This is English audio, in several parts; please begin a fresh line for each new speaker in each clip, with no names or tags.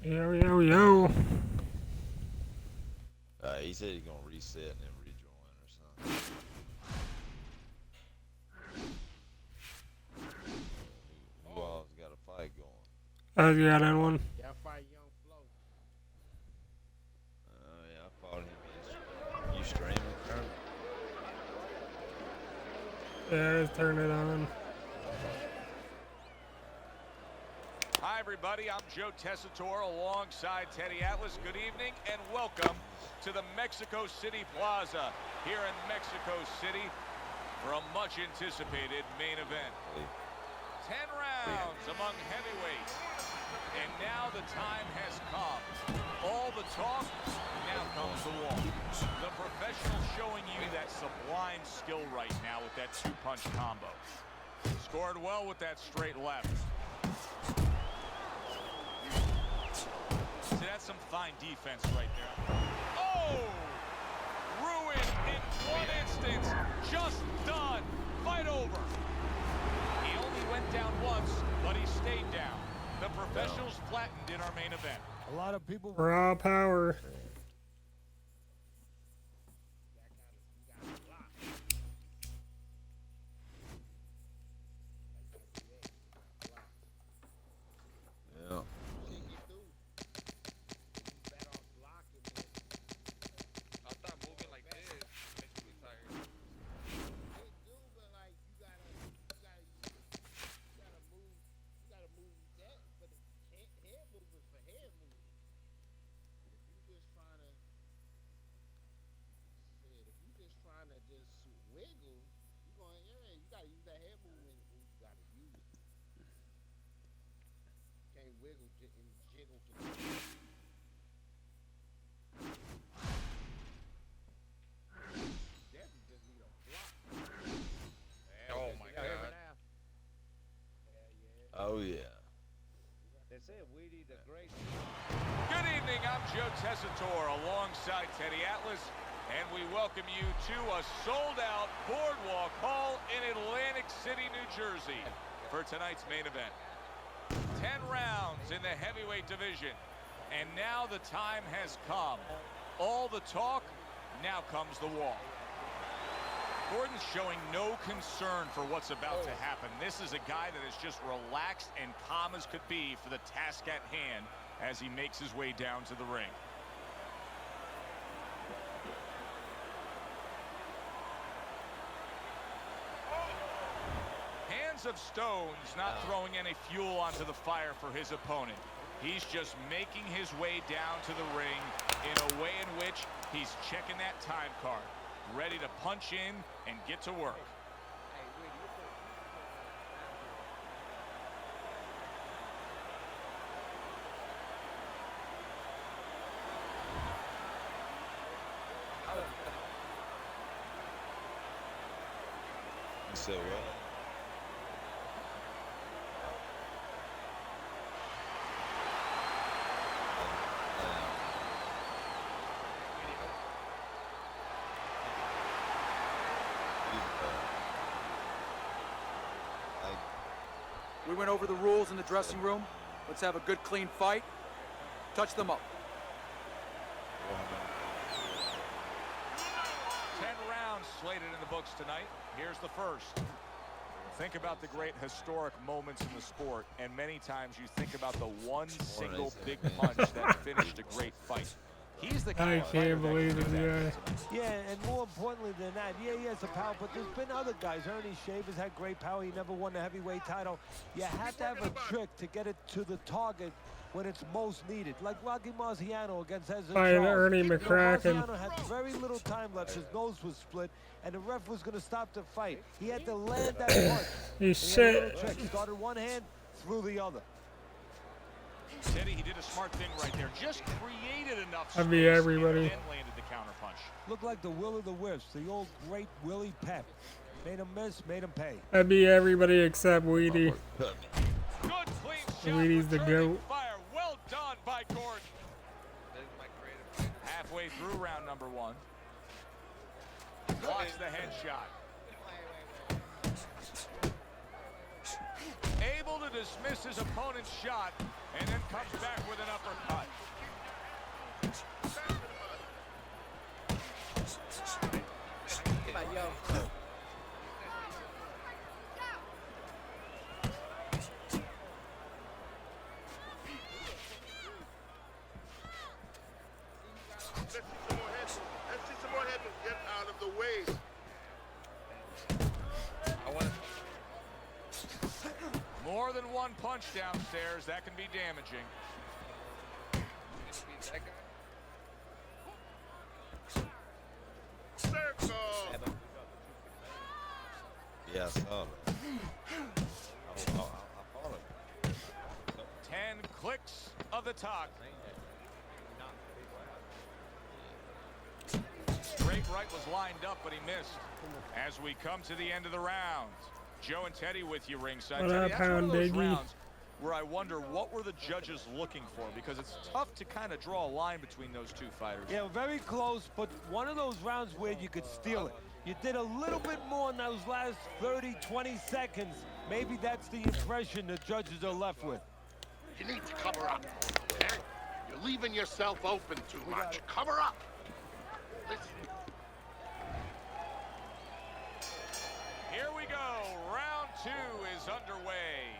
Yo, yo, yo.
He said he's gonna reset and then rejoin or something. Who all's got a fight going?
I got that one.
Y'all fight Young Flo.
Yeah, I fought him yesterday. You streaming currently?
Yeah, let's turn it on.
Hi, everybody. I'm Joe Tessitore alongside Teddy Atlas. Good evening and welcome to the Mexico City Plaza here in Mexico City for a much-anticipated main event. 10 rounds among heavyweights. And now the time has come. All the talk, now comes the walk. The professional showing you that sublime skill right now with that two-punch combo. Scored well with that straight left. See, that's some fine defense right there. Oh! Ruined in one instance. Just done. Fight over. He only went down once, but he stayed down. The professionals flattened in our main event.
A lot of people.
Raw power.
Yeah.
I thought moving like this makes me tired.
Wiggle and jiggle. Definitely just need a block.
Oh my god.
Oh yeah.
They say Weedy the Great.
Good evening, I'm Joe Tessitore alongside Teddy Atlas, and we welcome you to a sold-out Boardwalk Hall in Atlantic City, New Jersey for tonight's main event. 10 rounds in the heavyweight division, and now the time has come. All the talk, now comes the walk. Gordon's showing no concern for what's about to happen. This is a guy that is just relaxed and calm as could be for the task at hand as he makes his way down to the ring. Hands of stones, not throwing any fuel onto the fire for his opponent. He's just making his way down to the ring in a way in which he's checking that time card, ready to punch in and get to work.
You said what?
We went over the rules in the dressing room. Let's have a good, clean fight. Touch them up.
10 rounds slated in the books tonight. Here's the first. Think about the great historic moments in the sport, and many times you think about the one single big punch that finished a great fight. He's the kind
I
of fighter
can't
that
believe
can do
this
that.
guy.
Yeah, and more importantly than that, yeah, he has the power, but there's been other guys. Ernie Shavers had great power. He never won the heavyweight title. You have to have a trick to get it to the target when it's most needed. Like Rocky Marciano against Ezra
By
Charles.
Ernie
You know,
McCracken.
Marciano had very little time left. His nose was split, and the ref was going to stop the fight. He had to land that punch.
You
And he had a little
shit.
trick. Started one hand, threw the other.
Teddy, he did a smart thing right there. Just created enough
That'd be
space
everybody.
and then landed the counter punch.
Looked like the Will of the Wisps, the old great Willie Pep. Made him miss, made him pay.
That'd be everybody except Weedy.
Good clean shot.
Weedy's the
returning
GOAT.
Fire. Well done by Gordon.
This is my creative.
Halfway through round number one. Blocks the headshot. Able to dismiss his opponent's shot and then comes back with an uppercut.
Let's see some more headroom. Get out of the way.
More than one punch downstairs, that can be damaging.
Circle.
Yeah, I saw that. I followed it.
10 clicks of the talk. Straight right was lined up, but he missed. As we come to the end of the round, Joe and Teddy with you ringside.
What
Teddy,
up,
that's one of
Pound
those
Biggie?
rounds where I wonder what were the judges looking for, because it's tough to kind of draw a line between those two fighters.
Yeah, very close, but one of those rounds where you could steal it. You did a little bit more in those last 30, 20 seconds. Maybe that's the impression the judges are left with.
You need to cover up. Okay? You're leaving yourself open too much. Cover up. Listen.
Here we go. Round 2 is underway.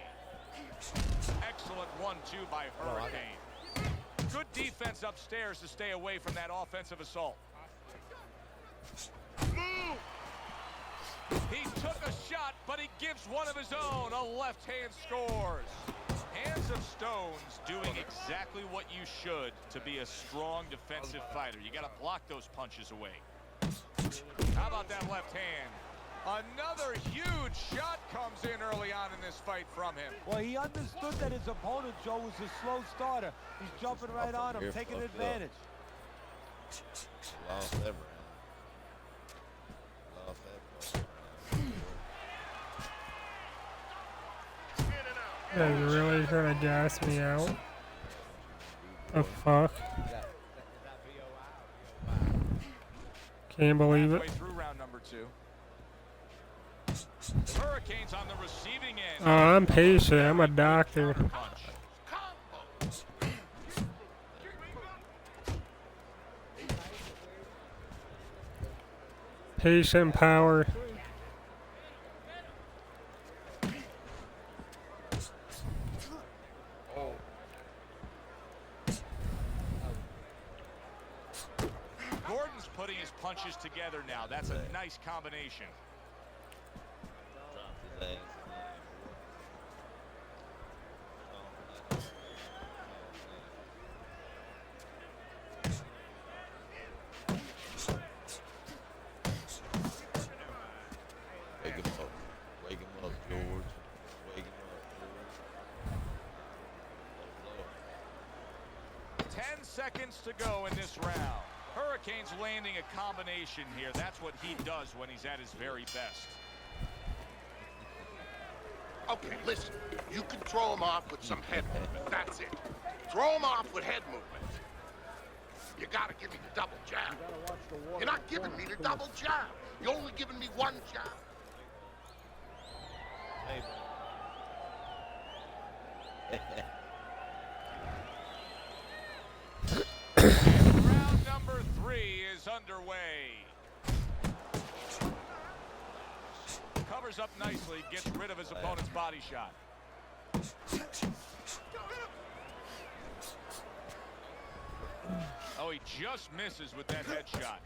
Excellent 1-2 by Hurricane. Good defense upstairs to stay away from that offensive assault.
Move.
He took a shot, but he gives one of his own. A left hand scores. Hands of Stone's doing exactly what you should to be a strong defensive fighter. You got to block those punches away. How about that left hand? Another huge shot comes in early on in this fight from him.
Well, he understood that his opponent, Joe, was a slow starter. He's jumping right on him, taking advantage.
Lost that round. Lost that round.
In and out.
That's really trying to gas me out. The fuck? Can't believe it.
Halfway through round number 2. Hurricane's on the receiving end.
Oh, I'm patient. I'm a doctor.
Punch.
Patient power.
Gordon's putting his punches together now. That's a nice combination.
Dropped his ass. Wake him up. Wake him up, George. Wake him up, George.
10 seconds to go in this round. Hurricane's landing a combination here. That's what he does when he's at his very best.
Okay, listen. You can throw him off with some head movement. That's it. Throw him off with head movement. You gotta give me the double jab. You're not giving me the double jab. You're only giving me one jab.
Round number 3 is underway. Covers up nicely, gets rid of his opponent's body shot. Oh, he just misses with that headshot.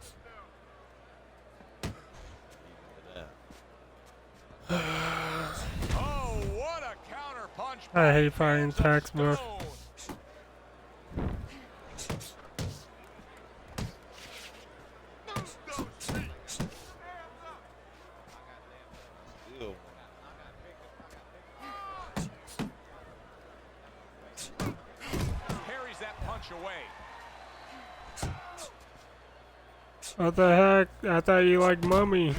Oh, what a counter punch.
I hate fighting textbook.
Still.
Carries that punch away.
What the heck? I thought you liked Mummy.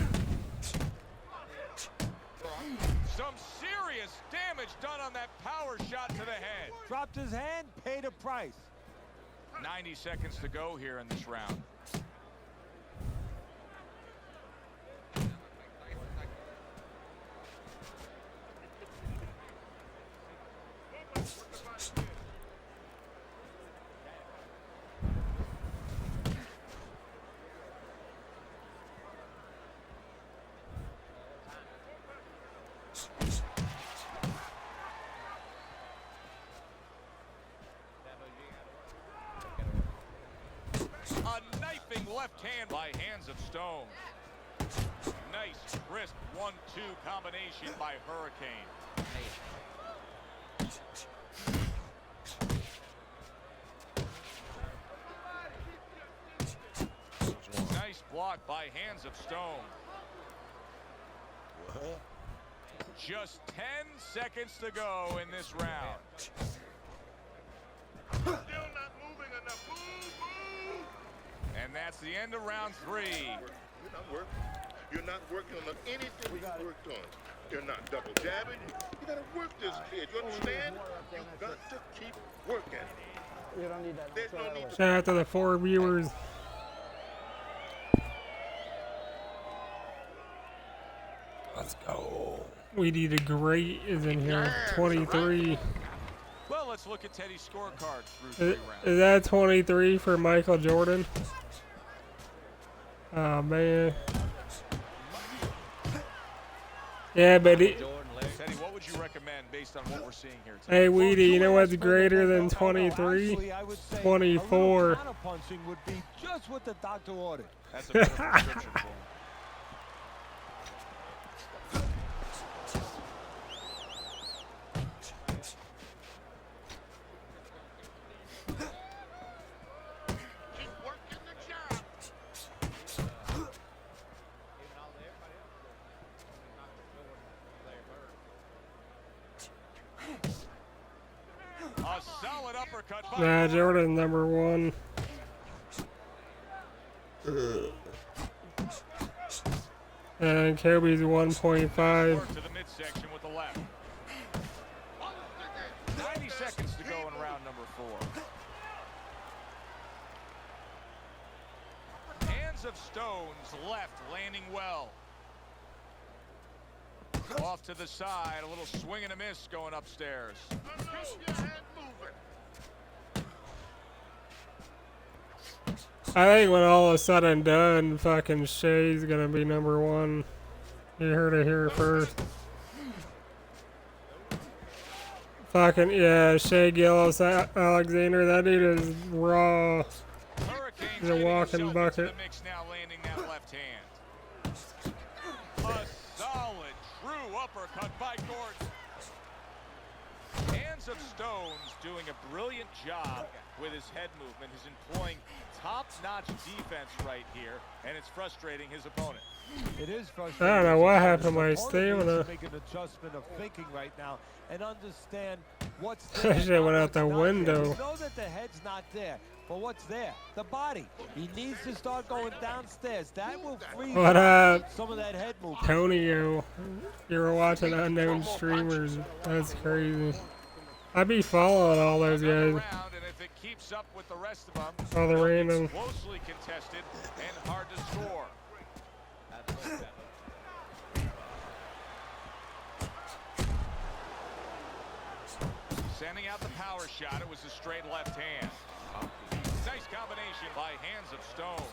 Some serious damage done on that power shot to the head.
Dropped his hand, paid a price.
90 seconds to go here in this round. left hand by hands of Stone. Nice, crisp 1-2 combination by Hurricane. Nice block by hands of Stone.
What?
Just 10 seconds to go in this round.
Still not moving enough. Move.
And that's the end of round 3.
You're not working. You're not working on anything you worked on. You're not double jabbing. You gotta work this kid. You understand? You got to keep working.
You don't need that.
There's no need to.
Shout out to the 4 viewers.
Let's go.
We Need a Great is in here. 23.
Well, let's look at Teddy's scorecard through 3 rounds.
Is that 23 for Michael Jordan? Oh man. Yeah, but
Teddy, what would you recommend based on what we're seeing here today?
hey, Weedy, you know what's greater than 23?
Actually, I would say
24.
a little counterpunching would be just what the doctor ordered.
That's a better prescription for him.
Keep working the job.
A solid uppercut by
Nah,
Gordon.
Jordan's number 1. And Kobe's 1.5.
Work to the midsection with the left. 90 seconds to go in round number 4. Hands of Stone's left landing well. Off to the side, a little swing and a miss going upstairs.
Unload your head moving.
I think when all is said and done, fucking Shea's gonna be number 1. You heard it here first. Fucking, yeah, Shea Gillis Alexander, that dude is raw.
Hurricane
He's a
trading
walking
himself
bucket.
into the mix now, landing that left hand. A solid, true uppercut by Gordon. Hands of Stone's doing a brilliant job with his head movement. He's employing top-notch defense right here, and it's frustrating his opponent.
It is frustrating.
I don't know what happened to my
His opponent
stamina.
needs to make an adjustment of thinking right now and understand what's
That
there.
shit
not
went out
what's
the
not there.
window.
We know that the head's not there, but what's there? The body. He needs to start going downstairs. That will free
What up,
some of that head movement.
Tonio? You were watching unknown streamers. That's crazy. I be following all those
Another
guys.
round, and if it keeps up with the rest of them,
All the
it's
random.
closely contested and hard to score. Sending out the power shot. It was a straight left hand. Nice combination by hands of Stone.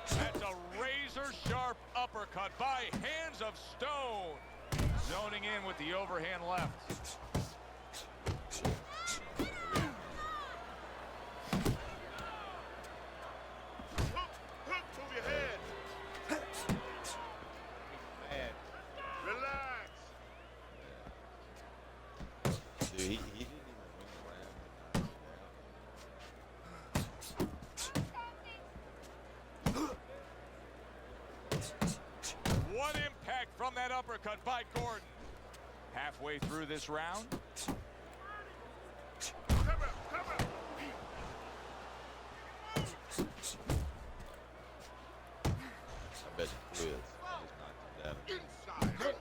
That's a razor-sharp uppercut by hands of Stone. Zoning in with the overhand left.
Move your head. Relax.
Dude, he didn't even win the round.
One impact from that uppercut by Gordon. Halfway through this round.
Cover.
I bet you will. I just knocked him down.
Inside.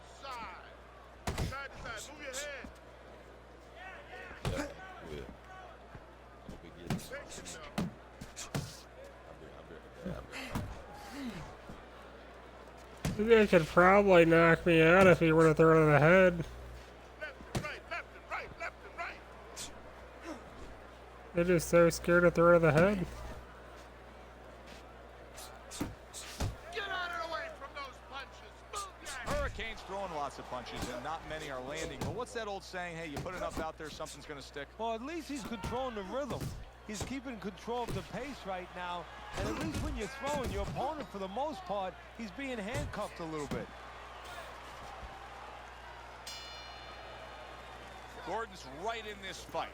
Side to side. Move your head.
Yeah, he will. No big deal.
Patient now.
I'll be
He could probably knock me out if he were to throw to the head.
Left and right.
They're just so scared to throw to the head.
Get out of the way from those punches. Move your head.
Hurricane's throwing lots of punches and not many are landing. But what's that old saying? Hey, you put enough out there, something's going to stick.
Well, at least he's controlling the rhythm. He's keeping control of the pace right now. And at least when you're throwing, your opponent, for the most part, he's being handcuffed a little bit.
Gordon's right in this fight.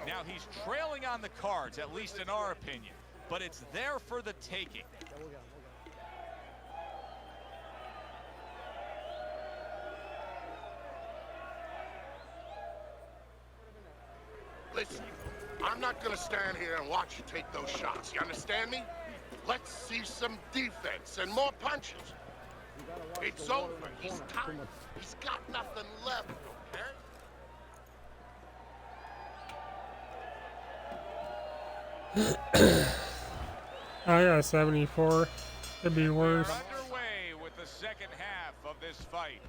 Now he's trailing on the cards, at least in our opinion, but it's there for the taking.
Listen, I'm not gonna stand here and watch you take those shots. You understand me? Let's see some defense and more punches. It's over. He's tired. He's got nothing left, okay?
I got 74. Could be worse.
We're underway with the second half of this fight.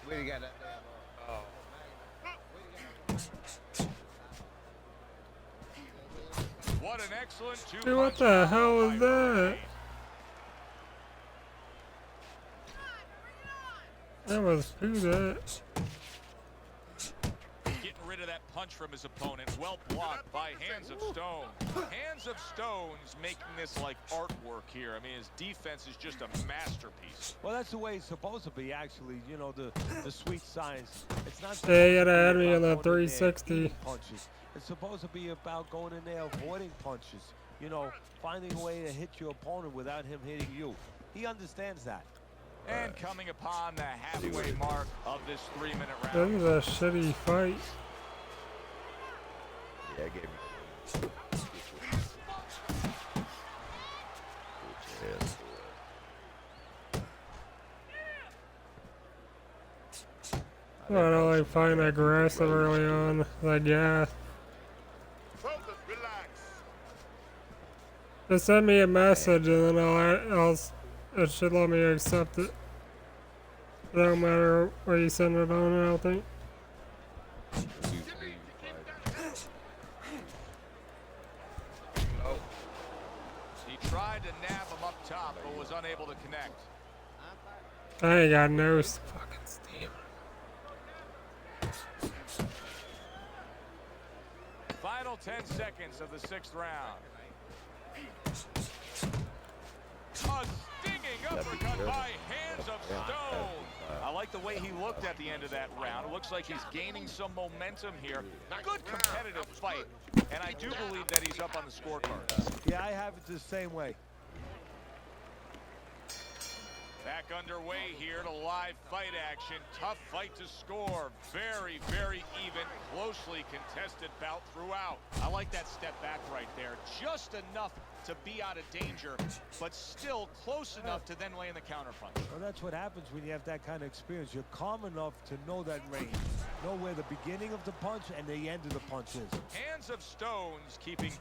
Where you got that damn
What an excellent two-punch.
Dude, what the hell
combo
was
by
that?
Hurricane.
That was who that?
Getting rid of that punch from his opponent. Well blocked by Hands of Stone. Hands of Stone's making this like artwork here. I mean, his defense is just a masterpiece.
Well, that's the way it's supposed to be, actually. You know, the sweet science. It's not.
They
supposed
gotta
to be
add me on
about
the
going in there
360.
eating punches. It's supposed to be about going in there avoiding punches. You know, finding a way to hit your opponent without him hitting you. He understands that.
And coming upon the halfway mark of this 3-minute
This
round.
is a shitty fight.
Yeah, I gave you.
I don't like fighting aggressive early on. Like, yeah.
Focus, relax.
Just send me a message and then it should let me accept it. It don't matter where you send it on, I don't think.
He tried to nab him up top, but was unable to connect.
I ain't got no fucking steam.
Final 10 seconds of the 6th round. A stinging uppercut by Hands of Stone. I like the way he looked at the end of that round. It looks like he's gaining some momentum here. Good competitive fight, and I do believe that he's up on the scorecard.
Yeah, I have it the same way.
Back underway here to live fight action. Tough fight to score. Very, very even, closely contested bout throughout. I like that step back right there. Just enough to be out of danger, but still close enough to then lay in the counterpunch.
Well, that's what happens when you have that kind of experience. You're calm enough to know that range. Know where the beginning of the punch and the end of the punch is.
Hands of Stone's keeping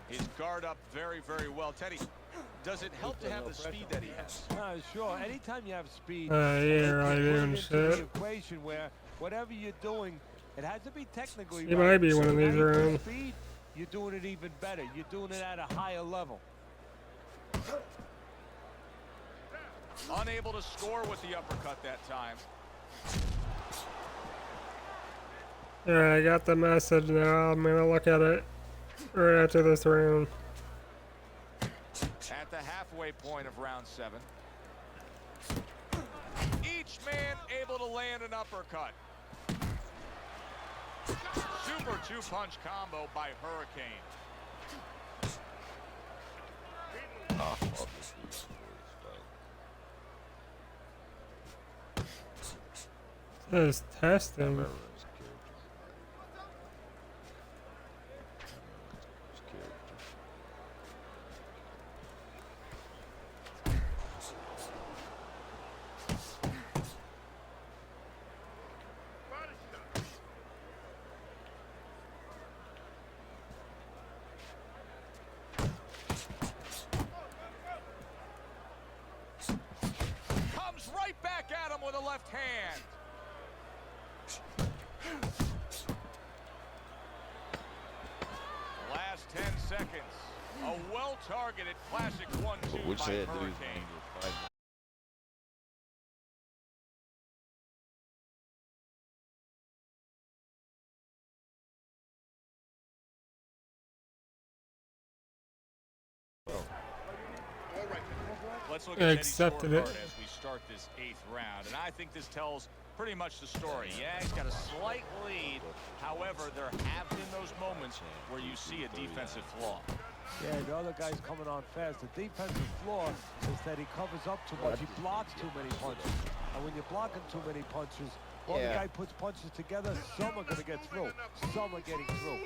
his guard up very, very well. Teddy, does it help to have the speed that he has?
Sure. Anytime you have speed,
He ain't really
put it
doing
into the
shit.
equation where whatever you're doing, it has to be technically
He
right.
might be one of these
Now you put
rounds.
speed, you're doing it even better. You're doing it at a higher level.
Unable to score with the uppercut that time.
Alright, I got the message now. I'm gonna look at it right after this round.
At the halfway point of round 7. Each man able to land an uppercut. Super two-punch combo by Hurricane.
Just testing.
Comes right back at him with a left hand. Last 10 seconds. A well-targeted classic 1-2
Which
by
head dude?
Hurricane. Let's look at Teddy's
Accepted it.
scorecard as we start this 8th round, and I think this tells pretty much the story. Yeah, he's got a slight lead. However, there have been those moments where you see a defensive flaw.
Yeah, the other guy's coming on fast. The defensive flaw is that he covers up too much. He blocks too many punches. And when you're blocking too many punches, while the guy puts punches together, some are going to get through. Some are getting through.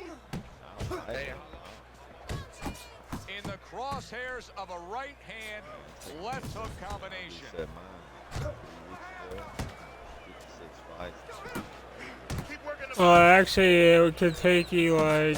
In the crosshairs of a right hand, left hook combination.
Well, actually, it could take you like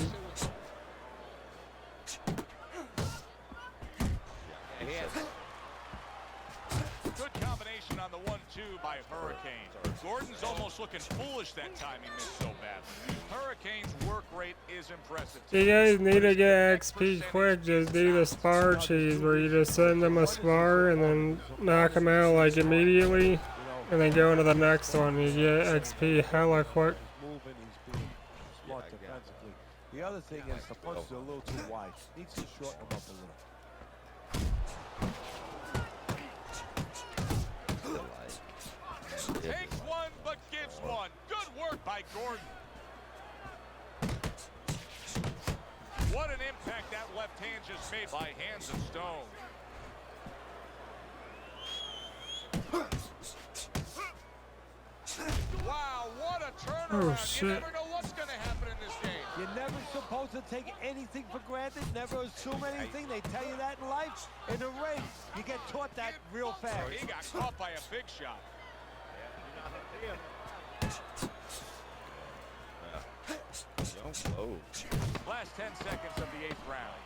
Good combination on the 1-2 by Hurricane. Gordon's almost looking foolish that time he missed so badly. Hurricane's work rate is impressive.
you guys need to get XP quick. Just do the spar cheese where you just send them a spar and then knock them out like immediately, and then go into the next one. You get XP hella quick.
He's moving, he's being smart defensively. The other thing is the punches are a little too wide. Needs to shorten them up a little.
Takes one, but gives one. Good work by Gordon. What an impact that left hand just made by Hands of Stone. Wow, what a turnaround.
Oh, shit.
You never know what's going to happen in this game.
You're never supposed to take anything for granted, never assume anything. They tell you that in life. In the ring, you get taught that real fast.
He got caught by a big shot. Last 10 seconds of the 8th round.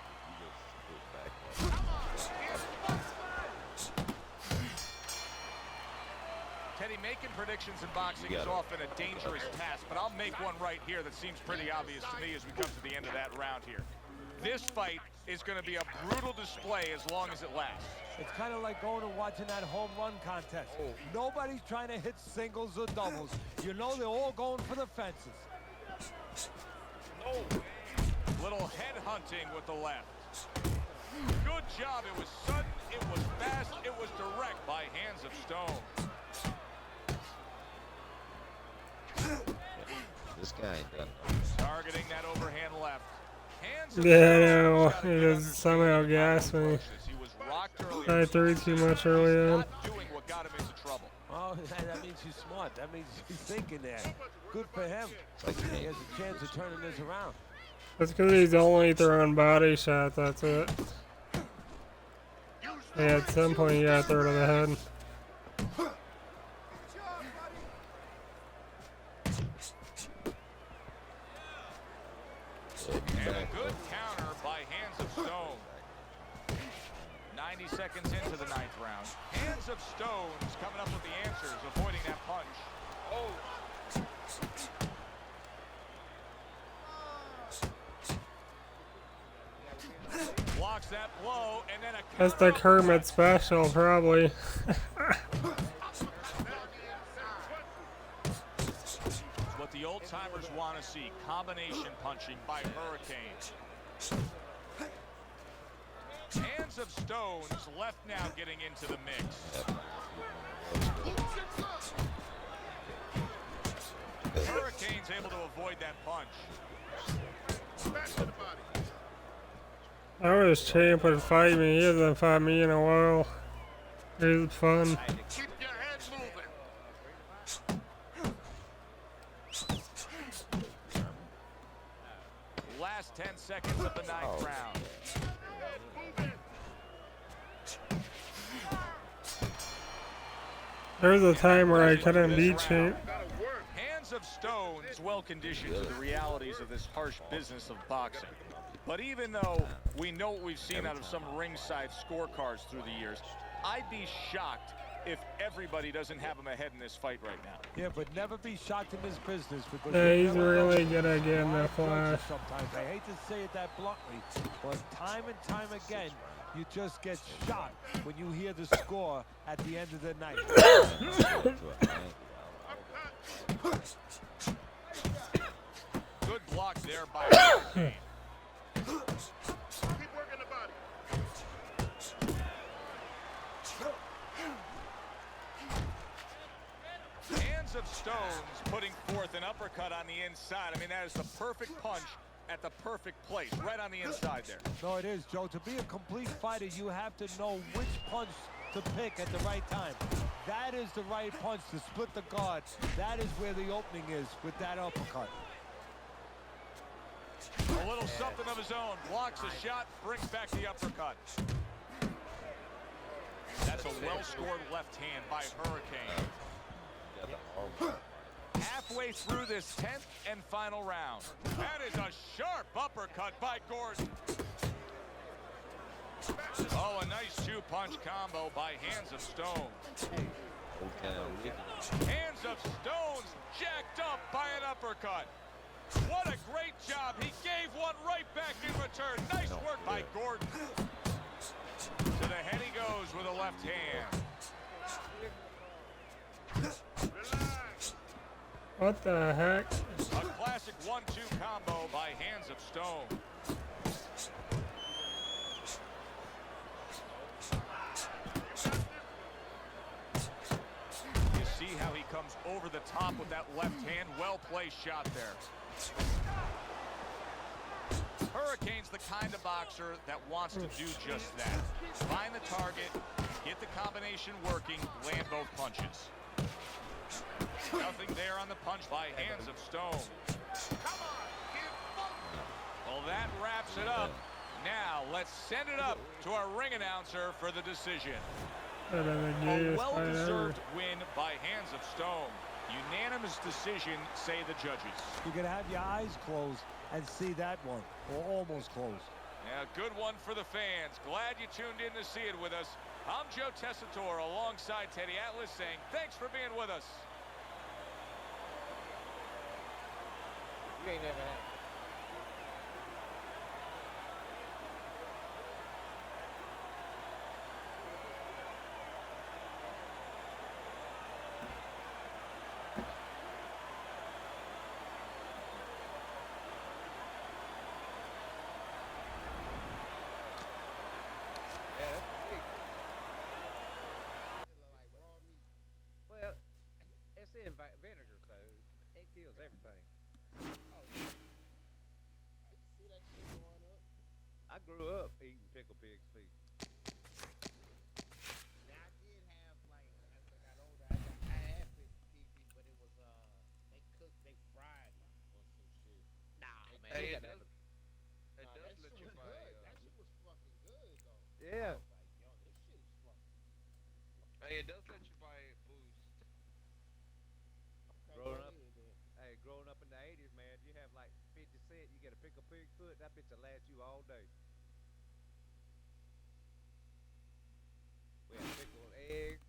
Teddy, making predictions in boxing is often a dangerous task, but I'll make one right here that seems pretty obvious to me as we come to the end of that round here. This fight is going to be a brutal display as long as it lasts.
It's kind of like going and watching that home run contest. Nobody's trying to hit singles or doubles. You know they're all going for the fences.
Little head hunting with the left. Good job. It was sudden, it was fast, it was direct by Hands of Stone.
This guy ain't done.
Targeting that overhand left. Hands of
Yeah,
Stone
no,
has gotta
he
get
just somehow gassed me.
He was rocked earlier.
I threw too much early on.
Not doing what got him into trouble.
Oh, that means he's smart. That means he's thinking there. Good for him. He has a chance of turning this around.
That's because he's only throwing body shots, that's it. Yeah, at some point you gotta throw to the head.
And a good counter by Hands of Stone. 90 seconds into the 9th round. Hands of Stone is coming up with the answers, avoiding that punch. Blocks that blow, and then a
That's the Kermit special, probably.
what the old timers want to see. Combination punching by Hurricane. Hands of Stone's left now getting into the mix. Hurricane's able to avoid that punch.
I wish Champ would fight me. He hasn't fought me in a while. It was fun.
Keep your head moving.
Last 10 seconds of the 9th round.
There was a time where I couldn't beat Champ.
Hands of Stone is well conditioned to the realities of this harsh business of boxing. But even though we know what we've seen out of some ringside scorecards through the years, I'd be shocked if everybody doesn't have him ahead in this fight right now.
Yeah, but never be shocked in this business because
Yeah,
you
he's
never know
really good at getting the
live
flash.
judges sometimes. I hate to say it that bluntly, but time and time again, you just get shocked when you hear the score at the end of the night.
Good block there by
Keep working the body.
Hands of Stones putting forth an uppercut on the inside. I mean, that is the perfect punch at the perfect place, right on the inside there.
No, it is, Joe. To be a complete fighter, you have to know which punch to pick at the right time. That is the right punch to split the guard. That is where the opening is with that uppercut.
A little something of his own. Blocks a shot, brings back the uppercut. That's a well-scored left hand by Hurricane. Halfway through this 10th and final round. That is a sharp uppercut by Gordon. Oh, a nice two-punch combo by Hands of Stone. Hands of Stone's jacked up by an uppercut. What a great job. He gave one right back in return. Nice work by Gordon. To the head he goes with a left hand.
What the heck?
A classic 1-2 combo by Hands of Stone. You see how he comes over the top with that left hand. Well-placed shot there. Hurricane's the kind of boxer that wants to do just that. Find the target, get the combination working, land both punches. Nothing there on the punch by Hands of Stone. Well, that wraps it up. Now, let's send it up to our ring announcer for the decision.
Better than
A
gayest fight ever.
well-deserved win by Hands of Stone. Unanimous decision, say the judges.
You're going to have your eyes closed and see that one, or almost closed.
Yeah, good one for the fans. Glad you tuned in to see it with us. I'm Joe Tessitore alongside Teddy Atlas saying thanks for being with us.
You ain't never had. Well, it's in vinegar, so it kills everything. I grew up eating pickle pig's feet.
Now, I did have, like, as I got older, I had pig feet, but it was, they cooked, they fried it or some shit.
Nah, man.
Hey,
you
it
gotta
does,
have
it
Nah,
does
that
let
shit
you
was
buy.
good. That shit was fucking good, though.
Yeah.
I was like, yo, this shit is fucking
Hey, it does let you buy boost.
Growing up,
crazy, man.
hey, growing up in the 80s, man, you have like 50 cents, you get a pickle pig foot, that bitch will last you all day. We had pickled eggs.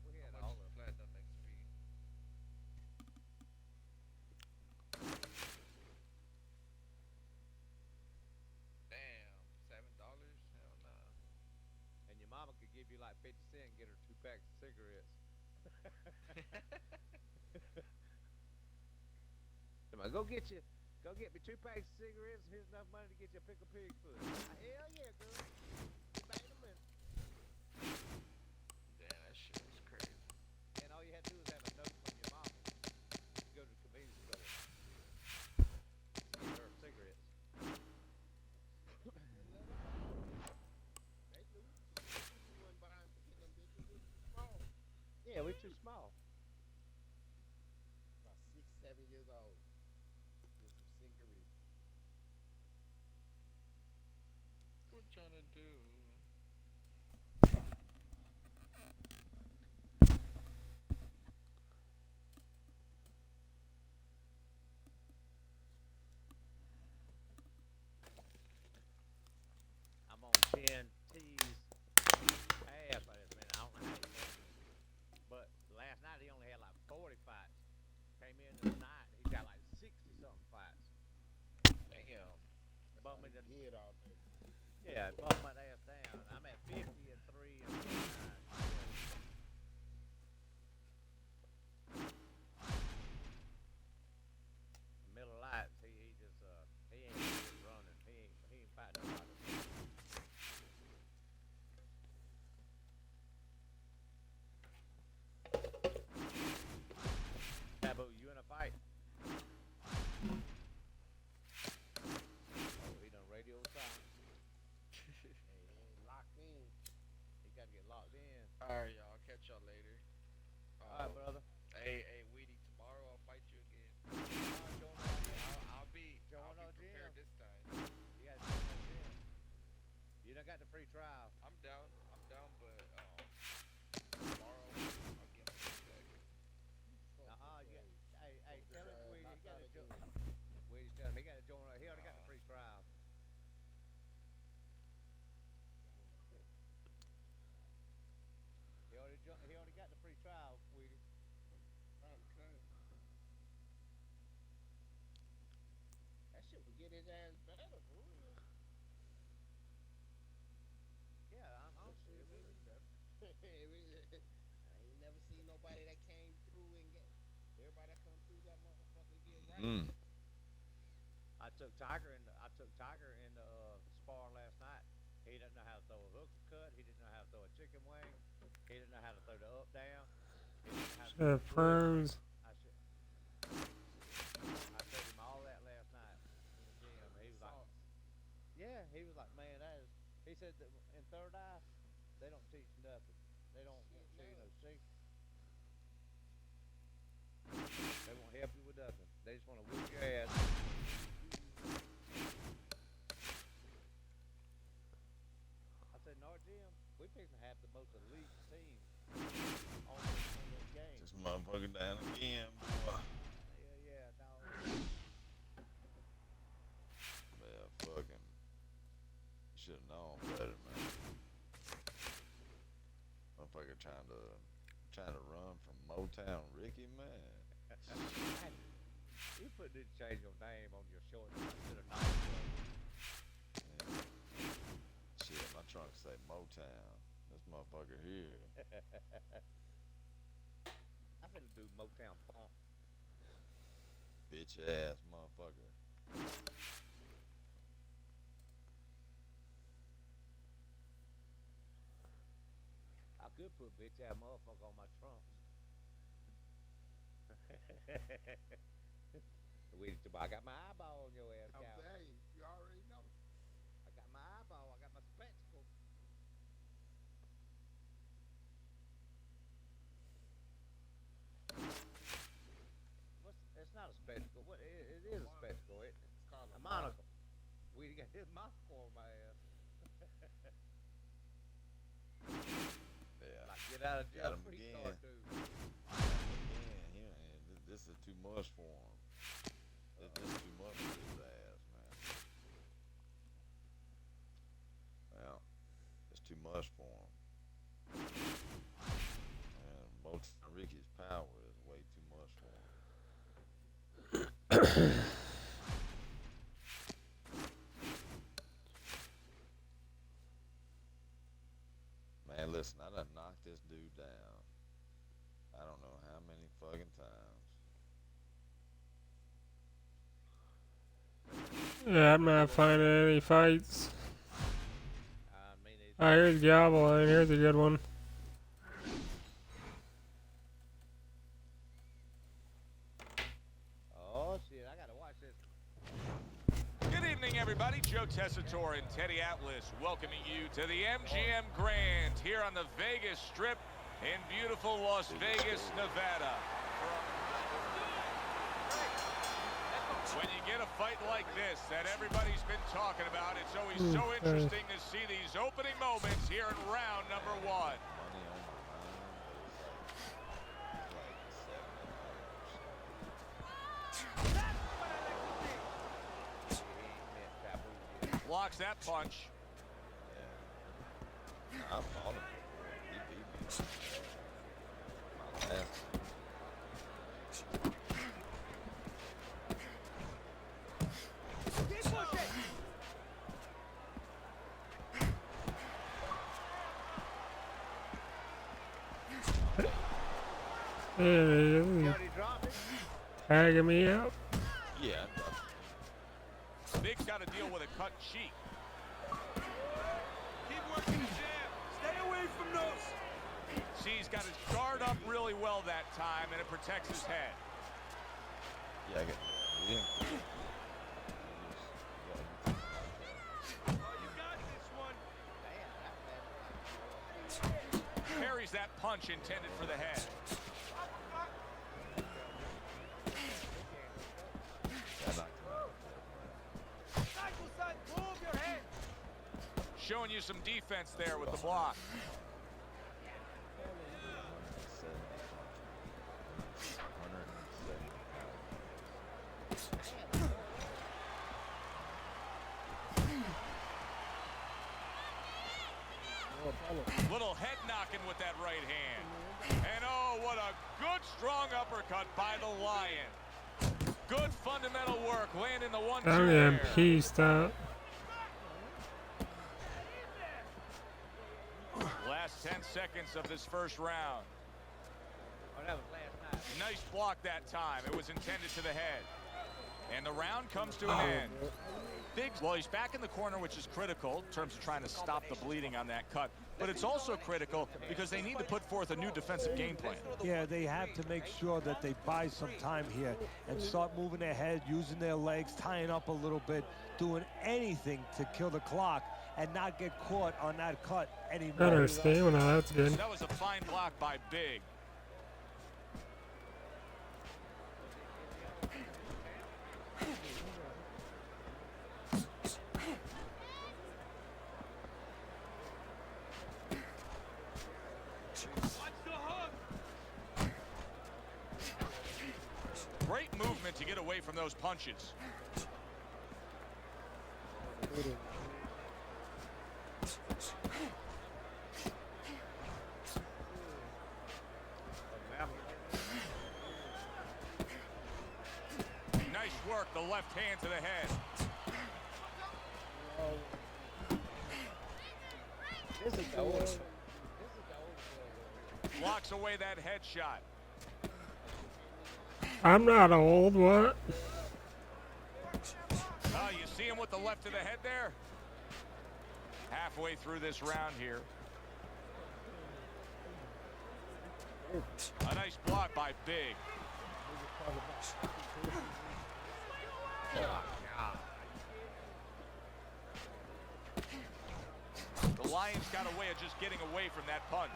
We had
How
all
much
of them.
platinum XP? Damn, $7? Hell nah.
And your mama could give you like 50 cents and get her 2 packs of cigarettes. Come on, go get me 2 packs of cigarettes and here's enough money to get you a pickle pig foot.
Hell yeah, girl. Get back in a minute.
Damn, that shit was crazy.
And all you had to do is have a note from your mama. You go to the convenience store. Get her cigarettes.
They knew. You wasn't buying for them bitches. We too small.
Yeah, we're too small.
About 6, 7 years old. With some cigarettes.
What you trying to do? y'all later.
All right, brother.
Hey, Weedy, tomorrow I'll fight you again. I'll be prepared this time.
You got to join that gym. You done got the free trial.
I'm down, but tomorrow I'll get my shit back.
Hey, tell him Weedy, he got to join. Weedy's telling him he got to join. He already got the free trial. He already got the free trial, Weedy.
Okay. That shit would get his ass better, for real.
Yeah, I'm serious.
I ain't never seen nobody that came through and get everybody that come through that motherfucker get right.
I took Tiger in the spar last night. He didn't know how to throw a hook cut. He didn't know how to throw a chicken wing. He didn't know how to throw the up down. He didn't know how to throw the
Pros.
I showed him all that last night in the gym. He was like, yeah, he was like, man, he said that in Third Eye, they don't teach nothing. They don't want you to see. They won't help you with nothing. They just want to whip your ass. I said, in our gym, we fixing to have the most elite team on this game.
This motherfucker down again, boy.
Yeah, dog.
Man, fucking. Should've known better, man. Motherfucker trying to run from Motown Ricky, man.
You need to change your name on your shorts instead of known.
Shit, my trunk say Motown. This motherfucker here.
I'm finna do Motown Funk.
Bitch ass motherfucker.
I could put bitch ass motherfucker on my trunks. I got my eyeball on your ass, cow.
Hey, you already know.
I got my eyeball. I got my spectacle. It's not a spectacle. What? It is a spectacle. It's called a monocle. We got his monocle on my ass.
Yeah.
Like get out of jail
Got him
free
again.
card, dude.
This is too much for him. This is too much for his ass, man. Well, it's too much for him. And Motown Ricky's power is way too much for him. Man, listen, I done knocked this dude down. I don't know how many fucking times.
Yeah, I'm not finding any fights. Here's GALVALION. Here's a good one.
Oh shit! I gotta watch this.
Good evening, everybody. Joe Tessitore and Teddy Atlas welcoming you to the MGM Grand here on the Vegas Strip in beautiful Las Vegas, Nevada. When you get a fight like this that everybody's been talking about, it's always so interesting to see these opening moments here in round number one. Blocks that punch.
I fought him. He beat me. My last.
There he is. Tagging me out.
Yeah.
Big's got to deal with a cut cheek.
Keep working the jab. Stay away from those.
See, he's got his guard up really well that time, and it protects his head.
Yeah, I get. Yeah.
Oh, you got this one.
Parries parries that punch intended for the head. Showing you some defense there with the block. Little head knocking with that right hand. And oh, what a good strong uppercut by the Lion. Good fundamental work, landing the 1-2
I'm
there.
getting pieced up.
Last 10 seconds of this first round.
Oh, that was last night.
Nice block that time. It was intended to the head. And the round comes to an end. Well, he's back in the corner, which is critical in terms of trying to stop the bleeding on that cut. But it's also critical because they need to put forth a new defensive game plan.
Yeah, they have to make sure that they buy some time here and start moving their head, using their legs, tying up a little bit, doing anything to kill the clock and not get caught on that cut anymore.
Better stamina, that's good.
That was a fine block by Big. Great movement to get away from those punches. Nice work, the left hand to the head. Blocks away that headshot.
I'm not old, what?
Oh, you see him with the left to the head there? Halfway through this round here. A nice block by Big. The Lions got a way of just getting away from that punch.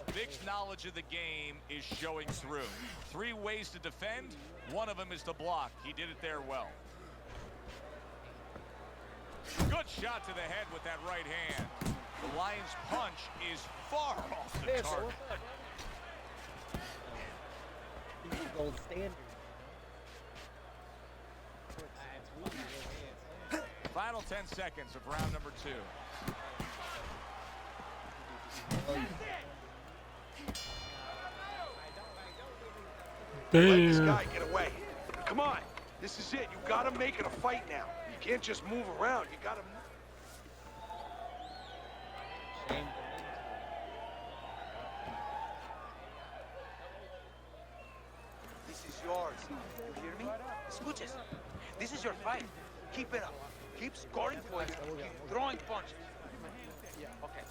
Vic's knowledge of the game is showing through. 3 ways to defend. One of them is to block. He did it there well. Good shot to the head with that right hand. The Lions' punch is far off the target.
Gold standard.
Final 10 seconds of round number 2.
Let this
Damn.
guy get away. Come on. This is it. You gotta make it a fight now. You can't just move around. You gotta move.
This is yours. You hear me? Escuches. This is your fight. Keep it up. Keep scoring points. Keep throwing punches. Yeah, okay.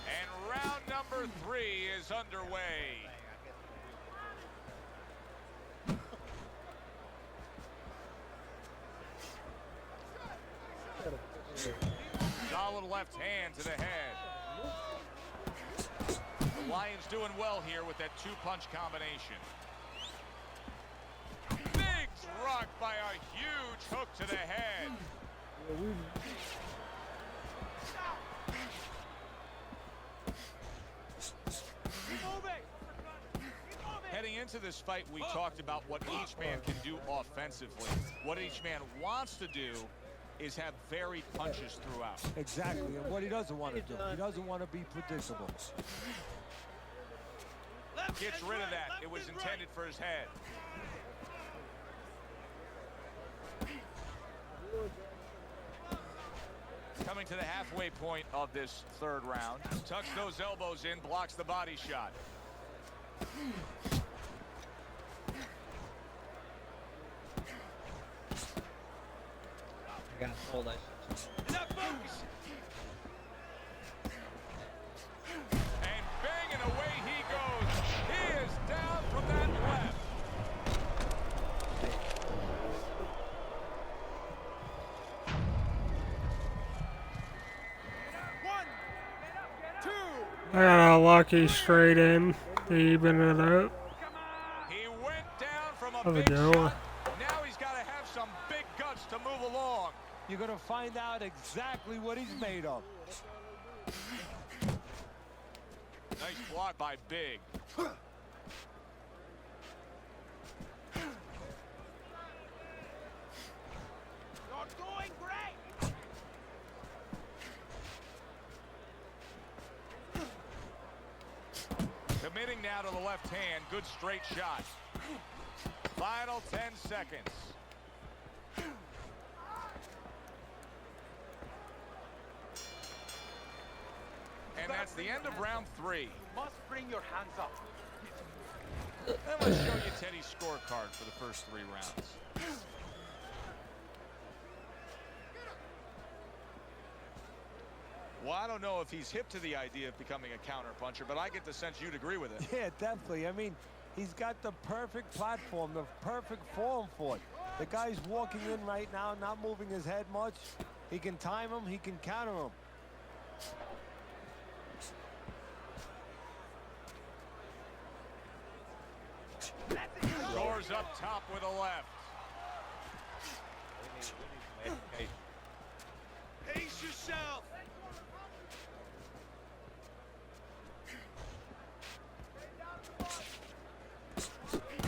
And round number 3 is underway. Solid left hand to the head. The Lions doing well here with that 2-punch combination. Big rock by a huge hook to the head. Heading into this fight, we talked about what each man can do offensively. What each man wants to do is have varied punches throughout.
Exactly, and what he doesn't want to do. He doesn't want to be predictable.
Gets rid of that. It was intended for his head. Coming to the halfway point of this 3rd round. Tucks those elbows in, blocks the body shot.
I got told I should.
And bang!
I got a lucky straight in to even it up.
He went down from a
How's it
big
going?
shot. Now he's got to have some big guts to move along.
You're going to find out exactly what he's made of.
Nice block by Big.
You're doing great.
Committing now to the left hand. Good straight shot. Final 10 seconds. And that's the end of round 3.
You must bring your hands up.
And let's show you Teddy's scorecard for the first 3 rounds. Well, I don't know if he's hip to the idea of becoming a counterpuncher, but I get the sense you'd agree with it.
Yeah, definitely. I mean, he's got the perfect platform, the perfect form for it. The guy's walking in right now, not moving his head much. He can time him, he can counter him.
Shores up top with a left.
Pace yourself.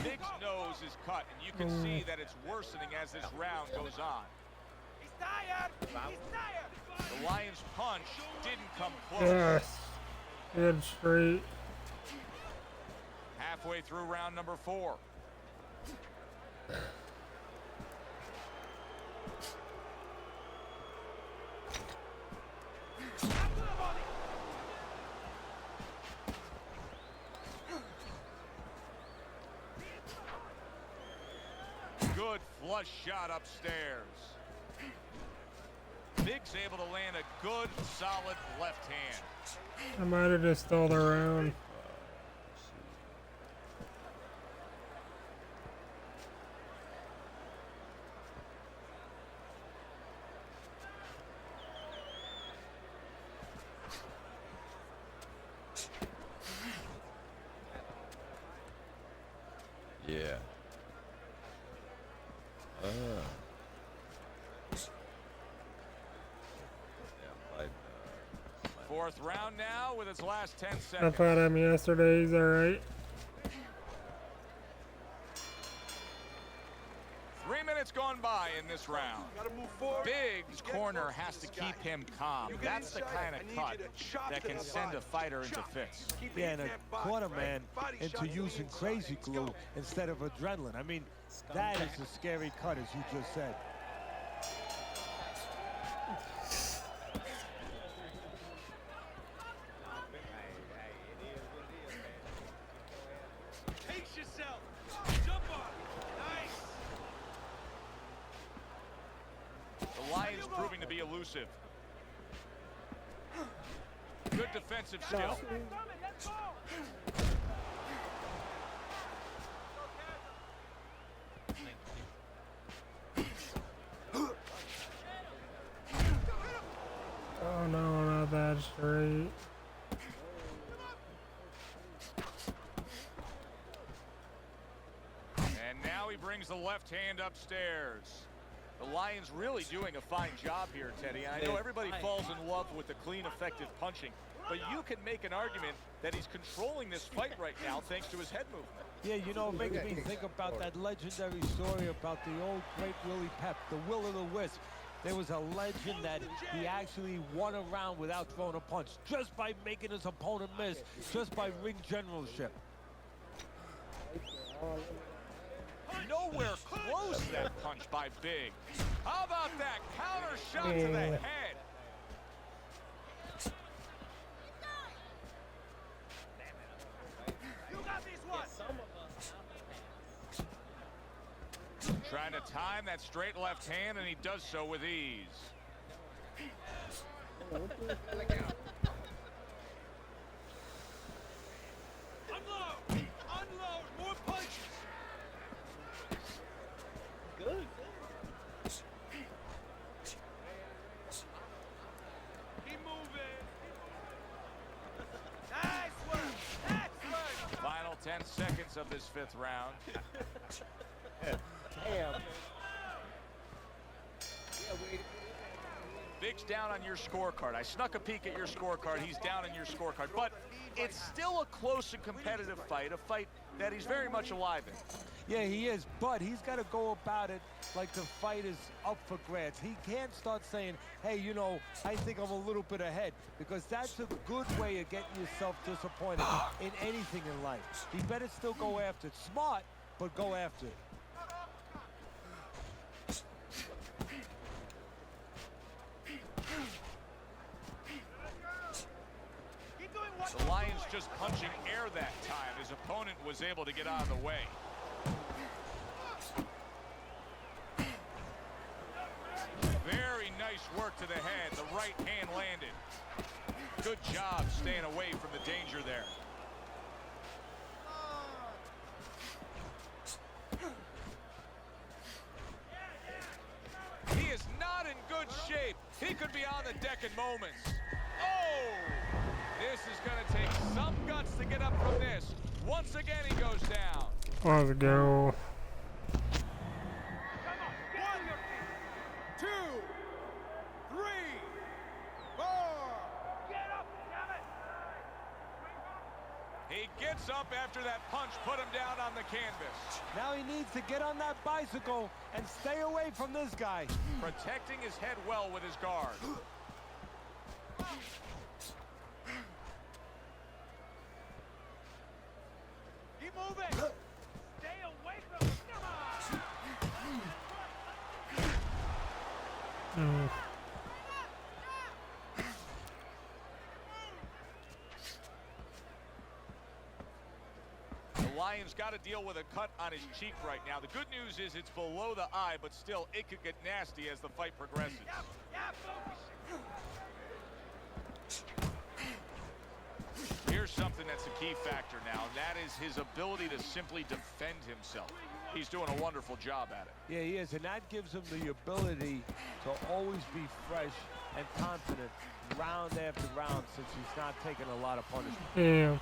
Big's nose is cut, and you can see that it's worsening as this round goes on.
He's tired. He's tired.
The Lions' punch didn't come close.
Yes. Good straight.
Halfway through round number 4. Good flush shot upstairs. Big's able to land a good, solid left hand.
I might have just stole the round.
Yeah.
Fourth round now with its last 10
I
seconds.
fought him yesterday. He's alright.
3 minutes gone by in this round. Big's corner has to keep him calm. That's the kind of cut that can send a fighter into fits.
Yeah, and a corner man into using crazy glue instead of adrenaline. I mean, that is a scary cut, as you just said.
Pace yourself. Jump on. Nice.
The Lions proving to be elusive. Good defensive skill.
Let's go.
Oh no, not that straight.
And now he brings the left hand upstairs. The Lions really doing a fine job here, Teddy. And I know everybody falls in love with the clean, effective punching, but you can make an argument that he's controlling this fight right now thanks to his head movement.
Yeah, you know, it makes me think about that legendary story about the old great Willie Pep, the Will o' the Wisp. There was a legend that he actually won a round without throwing a punch, just by making his opponent miss, just by ring generalship.
Nowhere close that punch by Big. How about that counter shot to the head?
You got this one.
Trying to time that straight left hand, and he does so with ease.
Unload. Unload. More punches. Good. Keep moving.
10 seconds of this 5th round.
Damn.
Big's down on your scorecard. I snuck a peek at your scorecard. He's down on your scorecard. But it's still a close and competitive fight, a fight that he's very much alive in.
Yeah, he is, but he's got to go about it like the fight is up for grabs. He can't start saying, hey, you know, I think I'm a little bit ahead, because that's a good way of getting yourself disappointed in anything in life. He better still go after it. Smart, but go after it.
The Lions just punching air that time. His opponent was able to get out of the way. Very nice work to the head. The right hand landed. Good job staying away from the danger there. He is not in good shape. He could be on the deck in moments. Oh! This is going to take some guts to get up from this. Once again, he goes down.
Let's go.
1, 2, 3, 4. Get up, damn it!
He gets up after that punch put him down on the canvas.
Now he needs to get on that bicycle and stay away from this guy.
Protecting his head well with his guard.
Keep moving! Stay away from him! Come on!
The Lions got to deal with a cut on his cheek right now. The good news is it's below the eye, but still it could get nasty as the fight progresses. Here's something that's a key factor now, and that is his ability to simply defend himself. He's doing a wonderful job at it.
Yeah, he is, and that gives him the ability to always be fresh and confident round after round, since he's not taking a lot of punishment.
Yeah.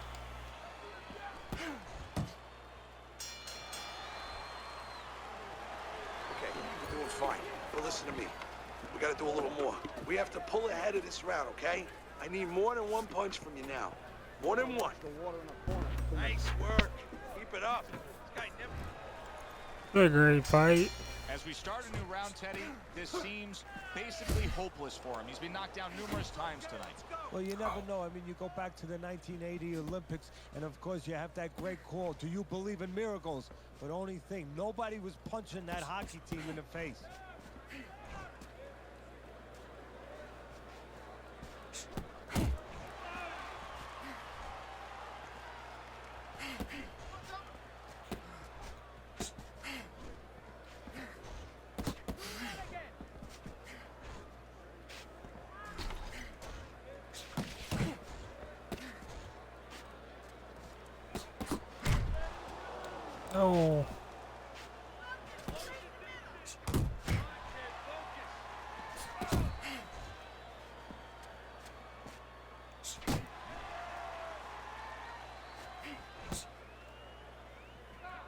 Okay, you're doing fine. But listen to me. We gotta do a little more. We have to pull ahead of this round, okay? I need more than one punch from you now. More than one.
Nice work. Keep it up. This guy never...
A great fight.
As we start a new round, Teddy, this seems basically hopeless for him. He's been knocked down numerous times tonight.
Well, you never know. I mean, you go back to the 1980 Olympics, and of course you have that great call, do you believe in miracles? But only thing, nobody was punching that hockey team in the face.
Oh.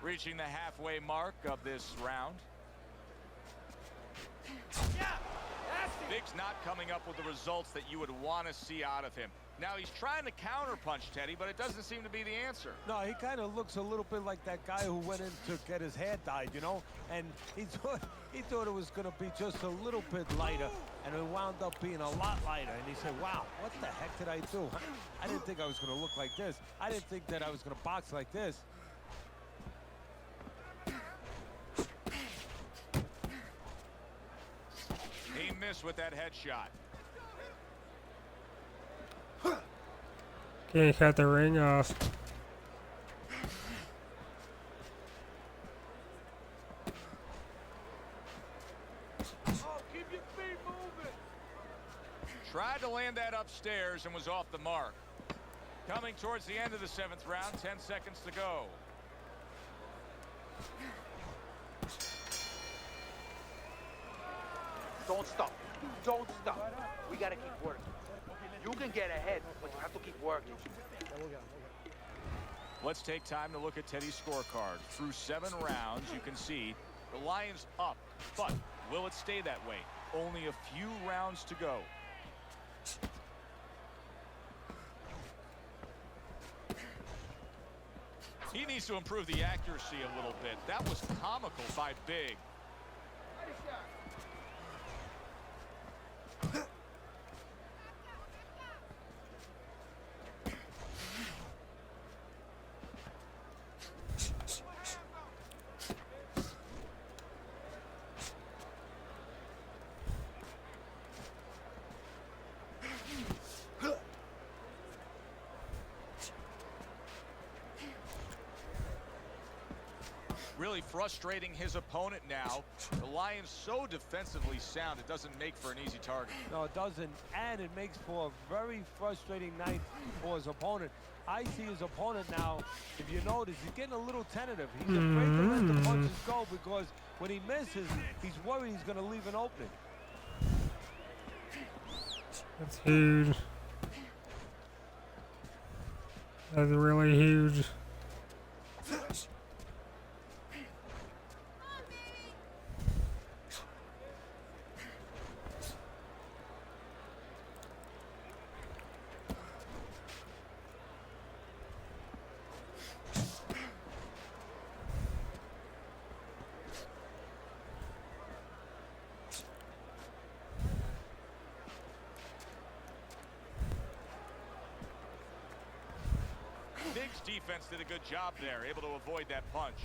Reaching the halfway mark of this round. Big's not coming up with the results that you would want to see out of him. Now he's trying to counterpunch, Teddy, but it doesn't seem to be the answer.
No, he kind of looks a little bit like that guy who went in to get his hair dyed, you know? And he thought it was going to be just a little bit lighter, and it wound up being a lot lighter. And he said, wow, what the heck did I do? I didn't think I was going to look like this. I didn't think that I was going to box like this.
He missed with that headshot.
Can't cut the ring off.
Oh, keep your feet moving!
Tried to land that upstairs and was off the mark. Coming towards the end of the 7th round, 10 seconds to go.
Don't stop. Don't stop. We gotta keep working. You can get ahead, but you have to keep working.
Let's take time to look at Teddy's scorecard. Through 7 rounds, you can see the Lions up, but will it stay that way? Only a few rounds to go. He needs to improve the accuracy a little bit. That was comical by Big. Really frustrating his opponent now. The Lions so defensively sound, it doesn't make for an easy target.
No, it doesn't, and it makes for a very frustrating night for his opponent. I see his opponent now, if you notice, he's getting a little tentative. He's afraid to let the punches go because when he misses, he's worried he's going to leave an opening.
That's huge. That's really huge.
Big's defense did a good job there, able to avoid that punch.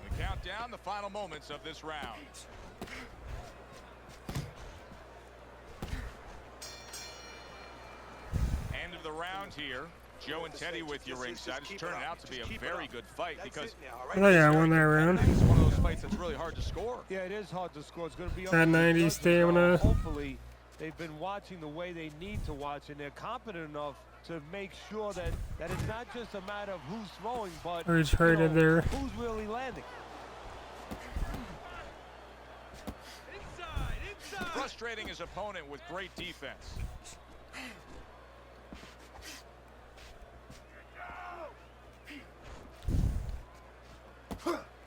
We count down the final moments of this round. End of the round here. Joe and Teddy with you ringside. It's turning out to be a very good fight because
I think I won that round.
it's one of those fights that's really hard to score.
Yeah, it is hard to score. It's going to be up
Got
to the
90
judges,
stamina.
so hopefully, they've been watching the way they need to watch, and they're competent enough to make sure that it's not just a matter of who's throwing, but
We traded there.
who's really landing.
Frustrating his opponent with great defense.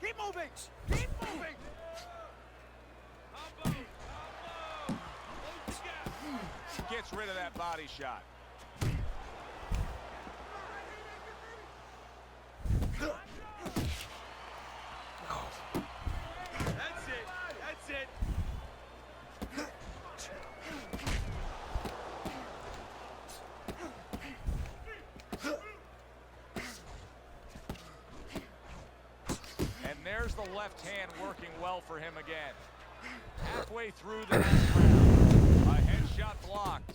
Keep moving! Keep moving!
Gets rid of that body shot.
That's it! That's it!
And there's the left hand working well for him again. Halfway through the next round. A headshot blocked.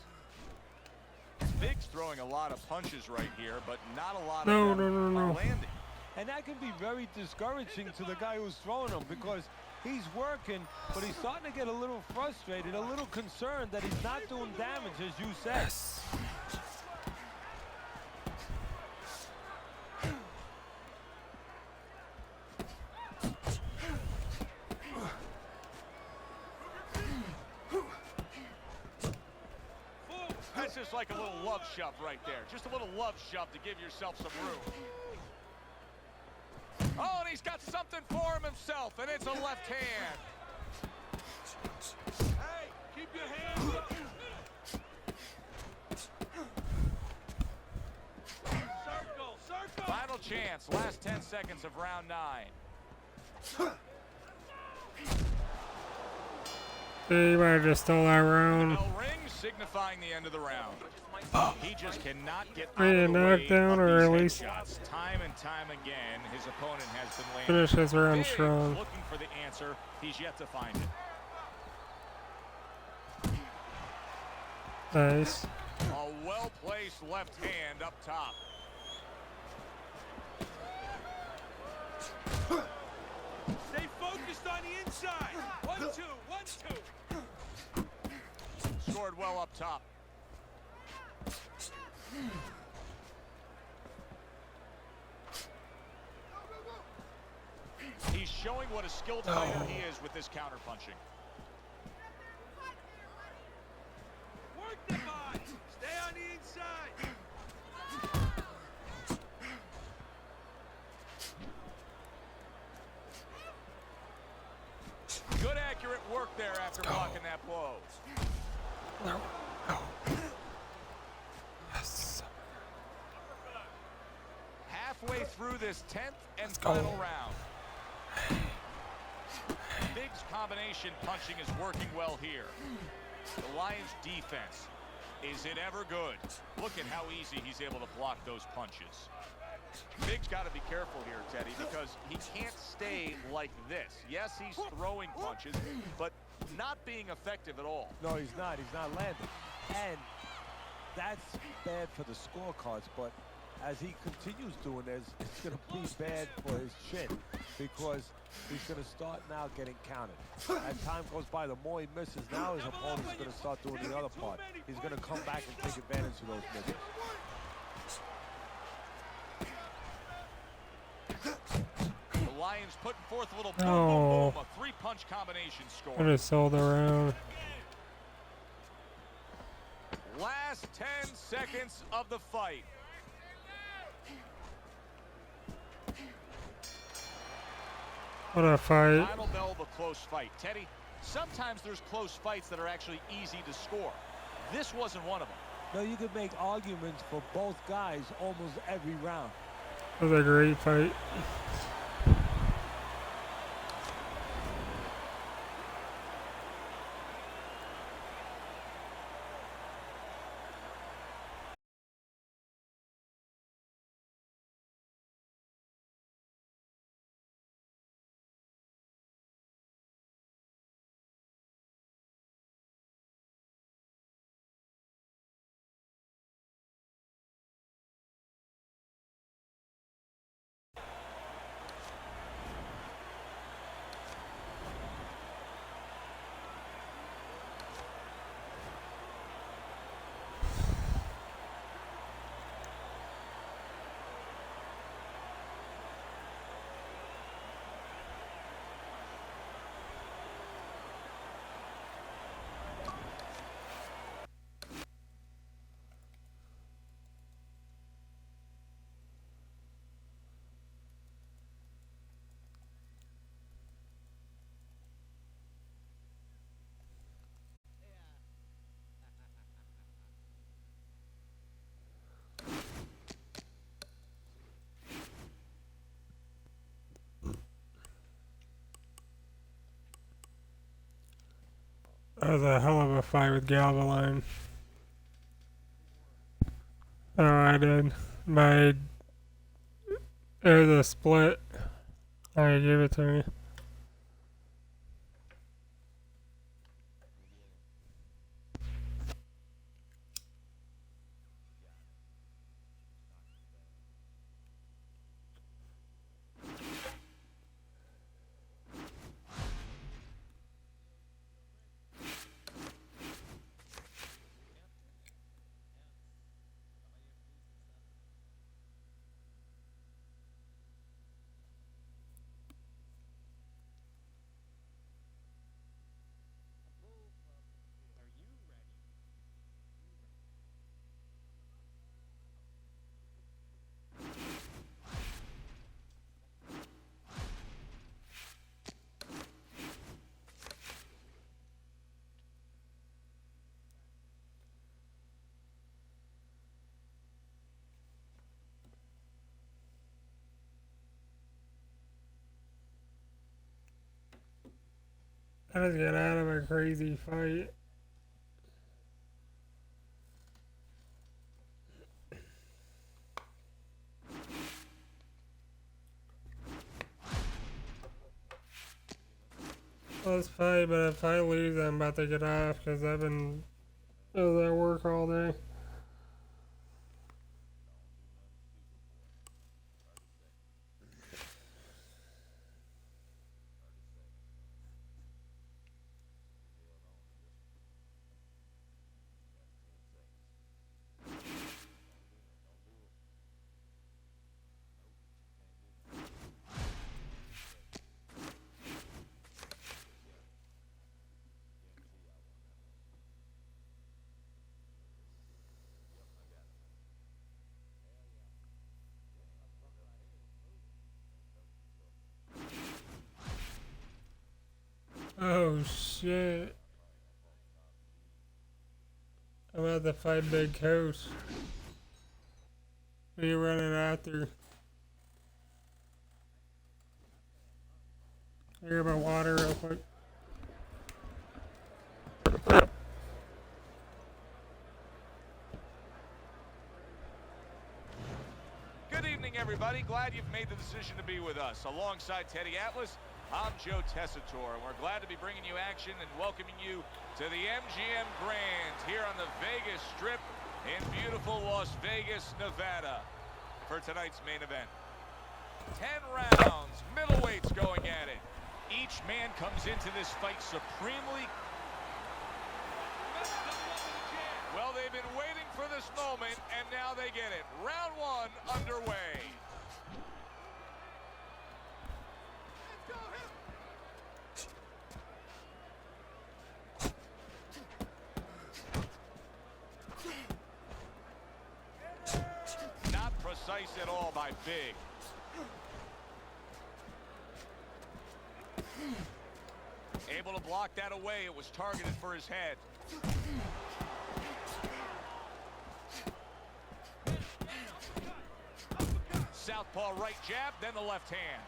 Big's throwing a lot of punches right here, but not a lot of them are landing.
And that can be very discouraging to the guy who's throwing them because he's working, but he's starting to get a little frustrated, a little concerned that he's not doing damage, as you said.
Yes.
That's just like a little love shove right there. Just a little love shove to give yourself some room. Oh, and he's got something for him himself, and it's a left hand.
Hey, keep your hands up! Circle, circle!
Final chance, last 10 seconds of round 9.
He might have just stole that round.
Bell rings, signifying the end of the round. He just cannot get out
Maybe a
of the way
knockdown
of
or
these
at least
headshots. Time and time again, his opponent has been landing.
finish his round
Big
strong.
looking for the answer. He's yet to find it.
Nice.
A well-placed left hand up top.
Stay focused on the inside! 1-2, 1-2!
Scored well up top. He's showing what a skilled fighter he is with this counterpunching.
No. No. Yes.
Halfway through this 10th and
Let's go.
final round. Big's combination punching is working well here. The Lions' defense, is it ever good? Look at how easy he's able to block those punches. Big's got to be careful here, Teddy, because he can't stay like this. Yes, he's throwing punches, but not being effective at all.
No, he's not. He's not landing. And that's bad for the scorecards, but as he continues doing this, it's going to be bad for his chin because he's going to start now getting counted. As time goes by, the more he misses, now his opponent's going to start doing the other part. He's going to come back and take advantage of those misses.
The Lions putting forth a little boom,
Oh.
boom, boom, a three-punch combination score.
I just sold around.
Last 10 seconds of the fight.
What a fight.
Final bell of a close fight. Teddy, sometimes there's close fights that are actually easy to score. This wasn't one of them.
No, you could make arguments for both guys almost every round.
It was a great fight. That was a hell of a fight with GALVALION. Oh, I did. My... It was a split. I gave it to me. I just got out of a crazy fight. Let's fight, but if I lose, I'm about to get off because I've been I was at work all day. Oh shit. I'm about to fight Big Coach. Who you running after? I hear about water real quick.
Good evening, everybody. Glad you've made the decision to be with us. Alongside Teddy Atlas, I'm Joe Tessitore, and we're glad to be bringing you action and welcoming you to the MGM Grand here on the Vegas Strip in beautiful Las Vegas, Nevada, for tonight's main event. 10 rounds, middleweights going at it. Each man comes into this fight supremely. Well, they've been waiting for this moment, and now they get it. Round one underway. Not precise at all by Big. Able to block that away. It was targeted for his head. Southpaw right jab, then the left hand.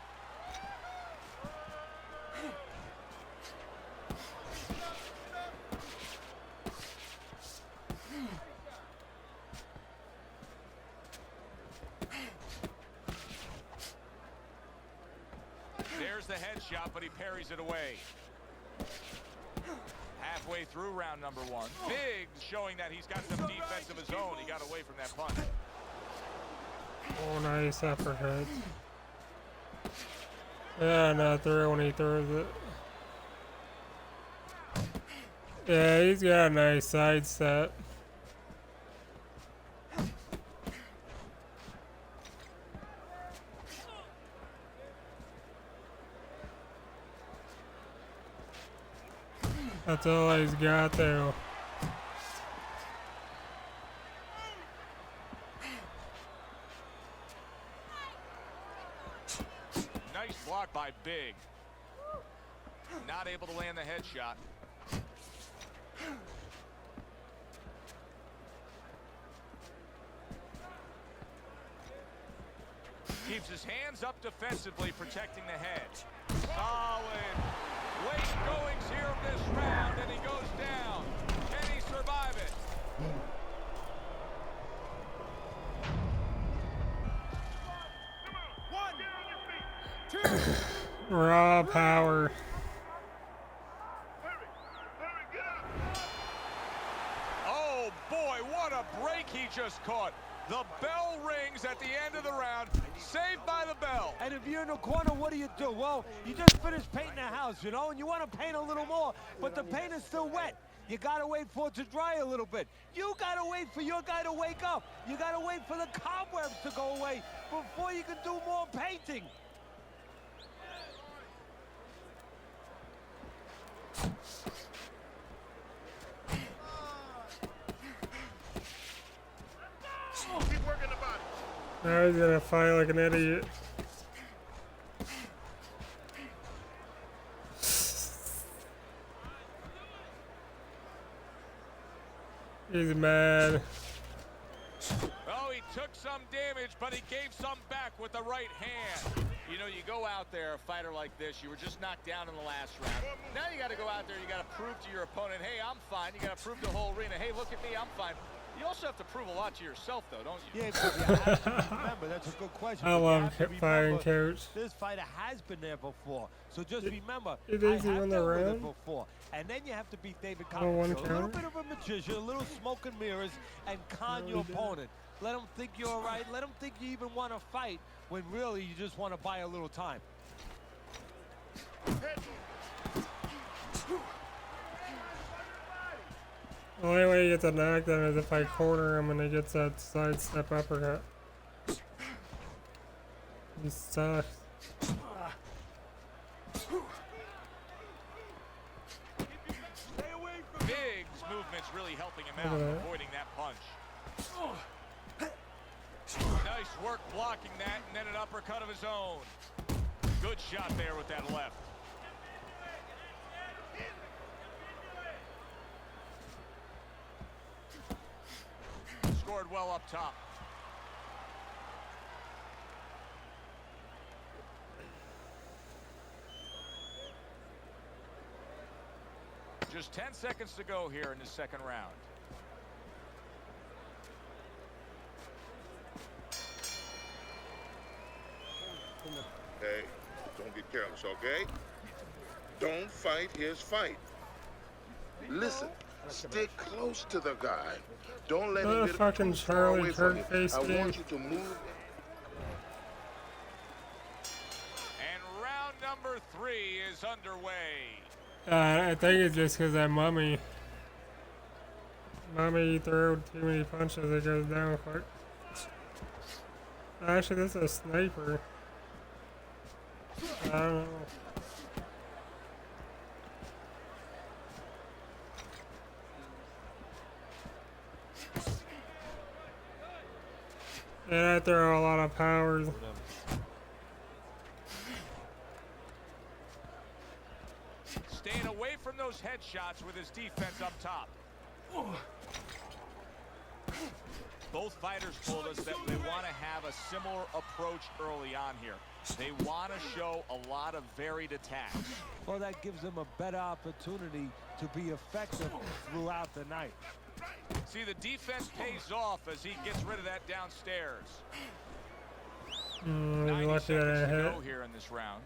There's the headshot, but he parries it away. Halfway through round number one. Big showing that he's got some defense of his own. He got away from that punch.
Oh, nice uppercut. Yeah, not through when he throws it. Yeah, he's got a nice side set. That's all he's got though.
Nice block by Big. Not able to land the headshot. Keeps his hands up defensively, protecting the head. Solid late goings here of this round, and he goes down. Can he survive it?
Raw power.
Oh boy, what a break he just caught. The bell rings at the end of the round. Saved by the bell.
And if you're in the corner, what do? Well, you just finished painting the house, you know, and you want to paint a little more, but the paint is still wet. You got to wait for it to dry a little bit. You got to wait for your guy to wake up. You got to wait for the cobwebs to go away before you can do more painting.
Keep working the body.
Now he's gonna fight like an idiot. He's mad.
Oh, he took some damage, but he gave some back with the right hand. You know, you go out there, a fighter like this, you were just knocked down in the last round. Now you got to go out there, you got to prove to your opponent, hey, I'm fine. You got to prove to the whole arena, hey, look at me, I'm fine. You also have to prove a lot to yourself, though, don't you?
Yeah, but remember, that's a good question.
I love fighting Coach.
This fighter has been there before, so just remember,
It
I
is
have
even
dealt
the
with it
round?
before. And then you have to beat David
Oh, one
Copperfield. A little
counter?
bit of a magician, a little smoke and mirrors, and con your opponent. Let him think you're all right. Let him think you even want to fight, when really you just want to buy a little time.
The only way he gets a knockdown is if I corner him and he gets that side step uppercut. He sucks.
Big's movement's really helping him out,
Look at that.
avoiding that punch. Nice work blocking that, and then an uppercut of his own. Good shot there with that left. scored well up top. Just 10 seconds to go here in the second round.
Hey, don't get careless, okay? Don't fight his fight. Listen, stick close to the guy. Don't let him
The
get
fucking
too far
Charlie
away from you.
Kirk face
I
game.
want you to move.
And round number 3 is underway.
I think it's just because that mummy threw too many punches, it goes down quick. Actually, this is a sniper. I don't know. And I throw a lot of powers.
Staying away from those headshots with his defense up top. Both fighters told us that they want to have a similar approach early on here. They want to show a lot of varied attacks.
Well, that gives them a better opportunity to be effective throughout the night.
See, the defense pays off as he gets rid of that downstairs. 90
Lucky that
seconds
I
to
hit.
go here in this round.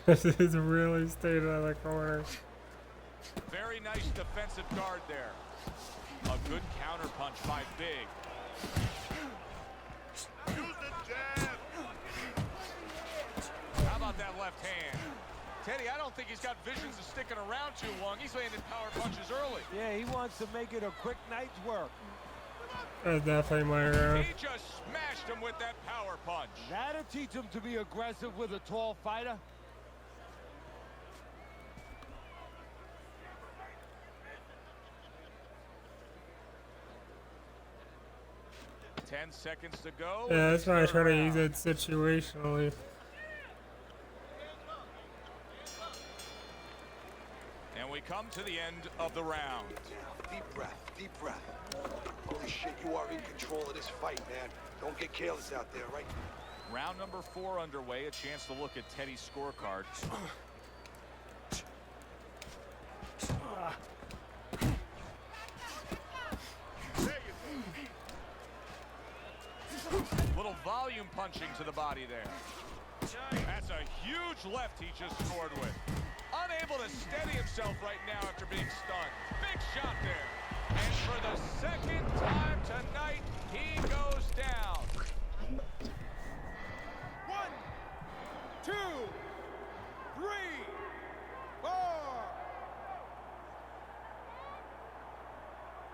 This is really stayed out of the corner.
Very nice defensive guard there. A good counter punch by Big.
Use the jab.
How about that left hand? Teddy, I don't think he's got visions of sticking around too long. He's landing power punches early.
Yeah, he wants to make it a quick night's work.
That's definitely my round.
He just smashed him with that power punch.
That'll teach him to be aggressive with a tall fighter.
10 seconds to go.
Yeah, that's why I try to use it situationally.
And we come to the end of the round.
Deep breath, deep breath. Holy shit, you are in control of this fight, man. Don't get careless out there, right?
Round number 4 underway. A chance to look at Teddy's scorecard. Little volume punching to the body there. That's a huge left he just scored with. Unable to steady himself right now after being stunned. Big shot there. And for the second time tonight, he goes down.
1, 2, 3, 4.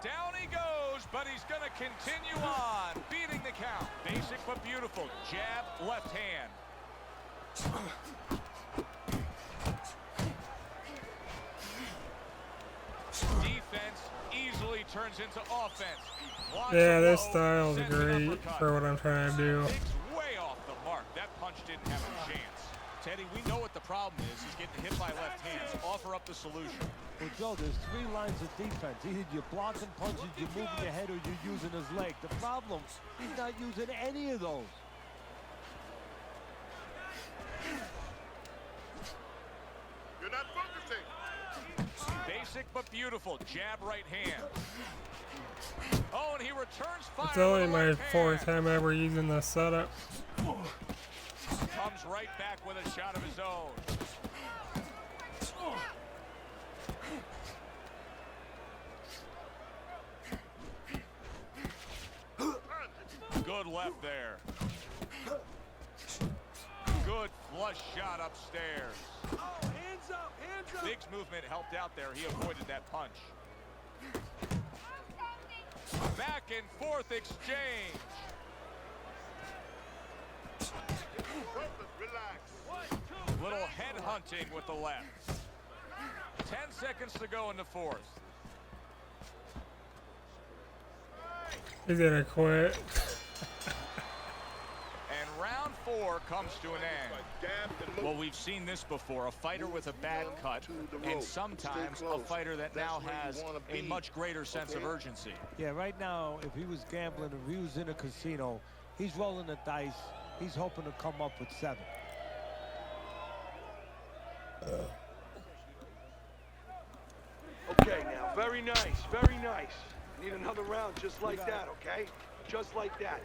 Down he goes, but he's going to continue on, beating the count. Basic but beautiful. Jab, left hand. Defense easily turns into offense. Lots
Yeah,
of
this
low,
style's
sends an
great
uppercut.
for what I'm trying to do.
Takes way off the mark. That punch didn't have a chance. Teddy, we know what the problem is. He's getting hit by left hands. Offer up the solution.
Well, Joe, there's 3 lines of defense. Either you're blocking punches, you're moving your head, or you're using his leg. The problem, he's not using any of those.
You're not focusing.
Basic but beautiful. Jab right hand. Oh, and he returns fire.
It's only
with the
my
left
4th
hand.
time ever using the setup.
Comes right back with a shot of his own. Good left there. Good flush shot upstairs.
Oh, hands up, hands up.
Big's movement helped out there. He avoided that punch. Back and forth exchange.
Relax.
Little head hunting with the left. 10 seconds to go in the 4th.
He's gonna quit.
4 comes to an end. Well, we've seen this before, a fighter with a bad cut, and sometimes a fighter that now has a much greater sense of urgency.
Yeah, right now, if he was gambling, if he was in a casino, he's rolling the dice. He's hoping to come up with 7.
Okay, now, very nice, very nice. Need another round just like that, okay? Just like that.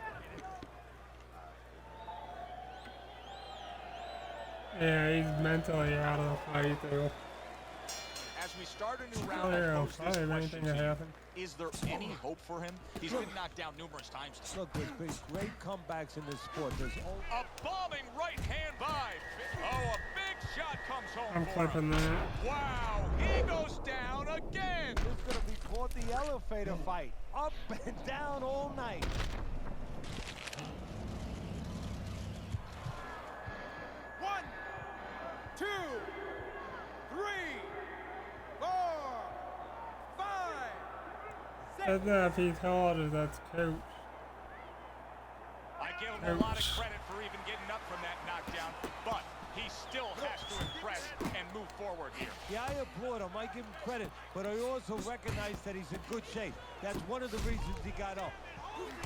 Yeah, he's mentally out of the fight, though.
As we start a new
Oh,
round,
yeah,
I pose this
anything
question
can
to you.
happen.
Is there any hope for him? He's been knocked down numerous times.
Look, there's been great comebacks in this sport. There's
A bombing right hand by. Oh, a big shot comes home
I'm
for him.
clipping that.
Wow, he goes down again.
This is going to be called the elevator fight. Up and down all night.
One, two, three, four, five,
That's not FEETOLOGIST, that's coach.
I give him a lot of credit for even getting up from that knockdown, but he still has to impress and move forward here.
Yeah, I applaud him. I give him credit. But I also recognize that he's in good shape. That's one of the reasons he got up.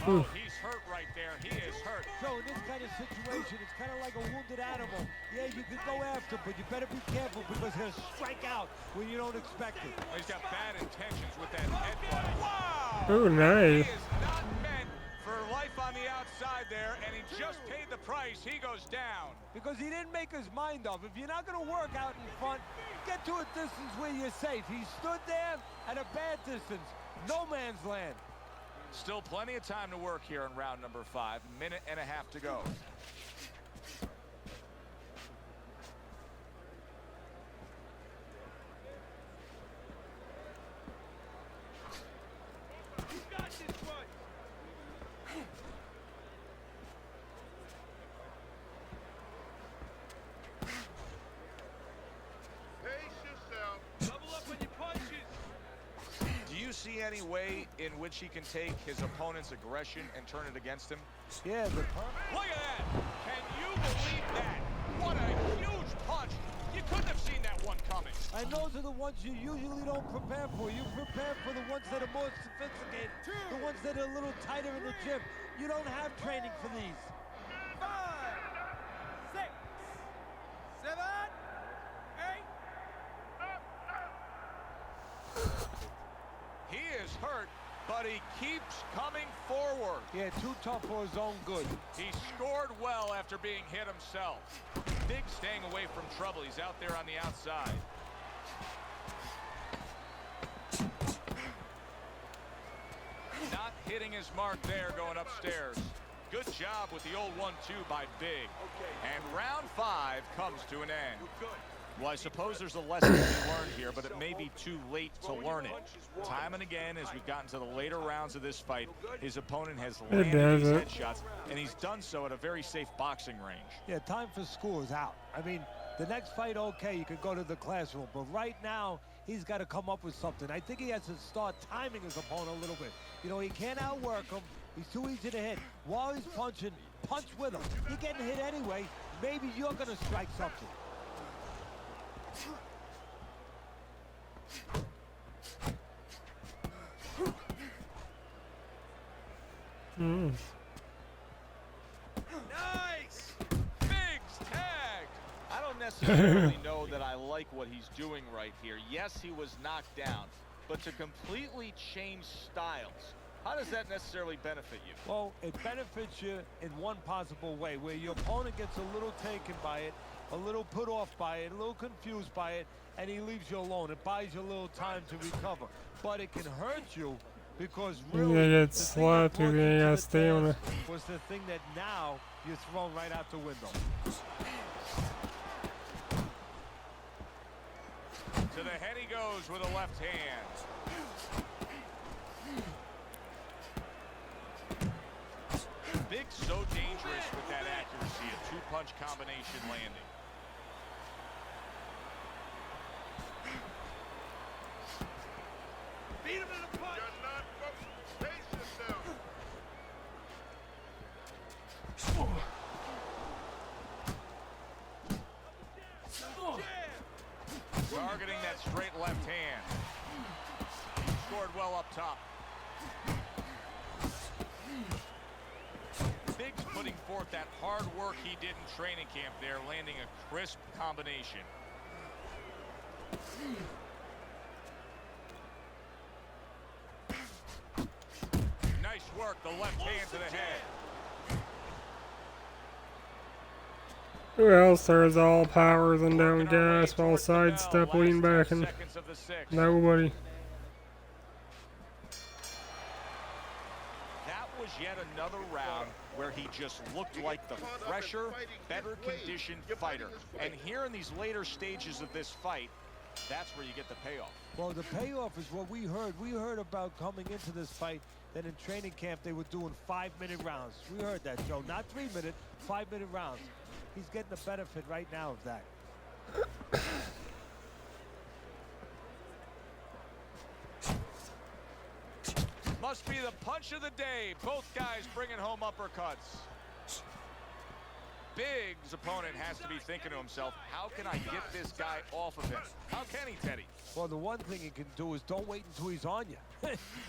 Oh, he's hurt right there. He is hurt.
So in this kind of situation, it's kind of like a wounded animal. Yeah, you can go after, but you better be careful because he'll strike out when you don't expect it.
He's got bad intentions with that headbutt. Wow!
Ooh, nice.
He is not meant for life on the outside there, and he just paid the price. He goes down.
Because he didn't make his mind up. If you're not going to work out in front, get to a distance where you're safe. He stood there at a bad distance. No man's land.
Still plenty of time to work here in round number 5. Minute and a half to go. See any way in which he can take his opponent's aggression and turn it against him?
Yeah,
Look at that! Can you believe that? What a huge punch! You couldn't have seen that one coming.
And those are the ones you usually don't prepare for. You prepare for the ones that are more sophisticated, the ones that are a little tighter in the gym. You don't have training for these.
5, 6, 7, 8.
He is hurt, but he keeps coming forward.
Yeah, too tough for his own good.
He scored well after being hit himself. Big staying away from trouble. He's out there on the outside. Not hitting his mark there going upstairs. Good job with the old 1-2 by Big. And round 5 comes to an end. Well, I suppose there's a lesson to be learned here, but it may be too late to learn it. Time and again, as we've gotten to the later rounds of this fight, his opponent has landed these headshots, and he's done so at a very safe boxing range.
Yeah, time for school is out. I mean, the next fight, okay, you can go to the classroom, but right now, he's got to come up with something. I think he has to start timing his opponent a little bit. You know, he can't outwork him. He's too easy to hit. While he's punching, punch with him. You're getting hit anyway. Maybe you're going to strike something.
Nice! Big's tagged! I don't necessarily know that I like what he's doing right here. Yes, he was knocked down, but to completely change styles, how does that necessarily benefit you?
Well, it benefits you in one possible way, where your opponent gets a little taken by it, a little put off by it, a little confused by it, and he leaves you alone. It buys you a little time to recover. But it can hurt you because really
you get slapped, you're gonna get stamina.
was the thing that now you're thrown right out the window.
To the head he goes with a left hand. Big's so dangerous with that accuracy, a two-punch combination landing.
Beat him in the punch. You're not focused. Pace yourself.
well up top. Biggs putting forth that hard work he did in training camp there, landing a crisp combination. Nice work, the left hand to the head.
Who else throws all powers and down gas while sidestep lean back and nobody.
That was yet another round where he just looked like the fresher, better conditioned fighter. And here in these later stages of this fight, that's where you get the payoff.
Well, the payoff is what we heard. We heard about coming into this fight that in training camp they were doing 5-minute rounds. We heard that, Joe. Not 3-minute, 5-minute rounds. He's getting the benefit right now of that.
Must be the punch of the day. Both guys bringing home uppercuts. Big's opponent has to be thinking to himself, how can I get this guy off of him? How can he, Teddy?
Well, the one thing he can do is don't wait until he's on you.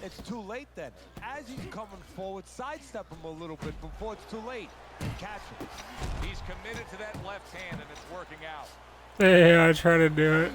It's too late then. As he's coming forward, sidestep him a little bit before it's too late. And catch him.
He's committed to that left hand, and it's working out.
Yeah, I try to do it.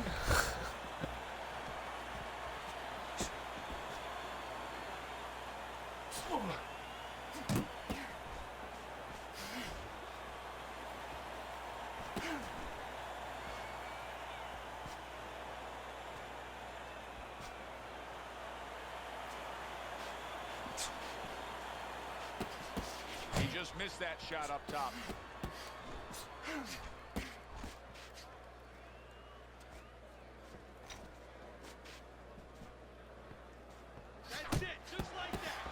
He just missed that shot up top.
That's it, just like that.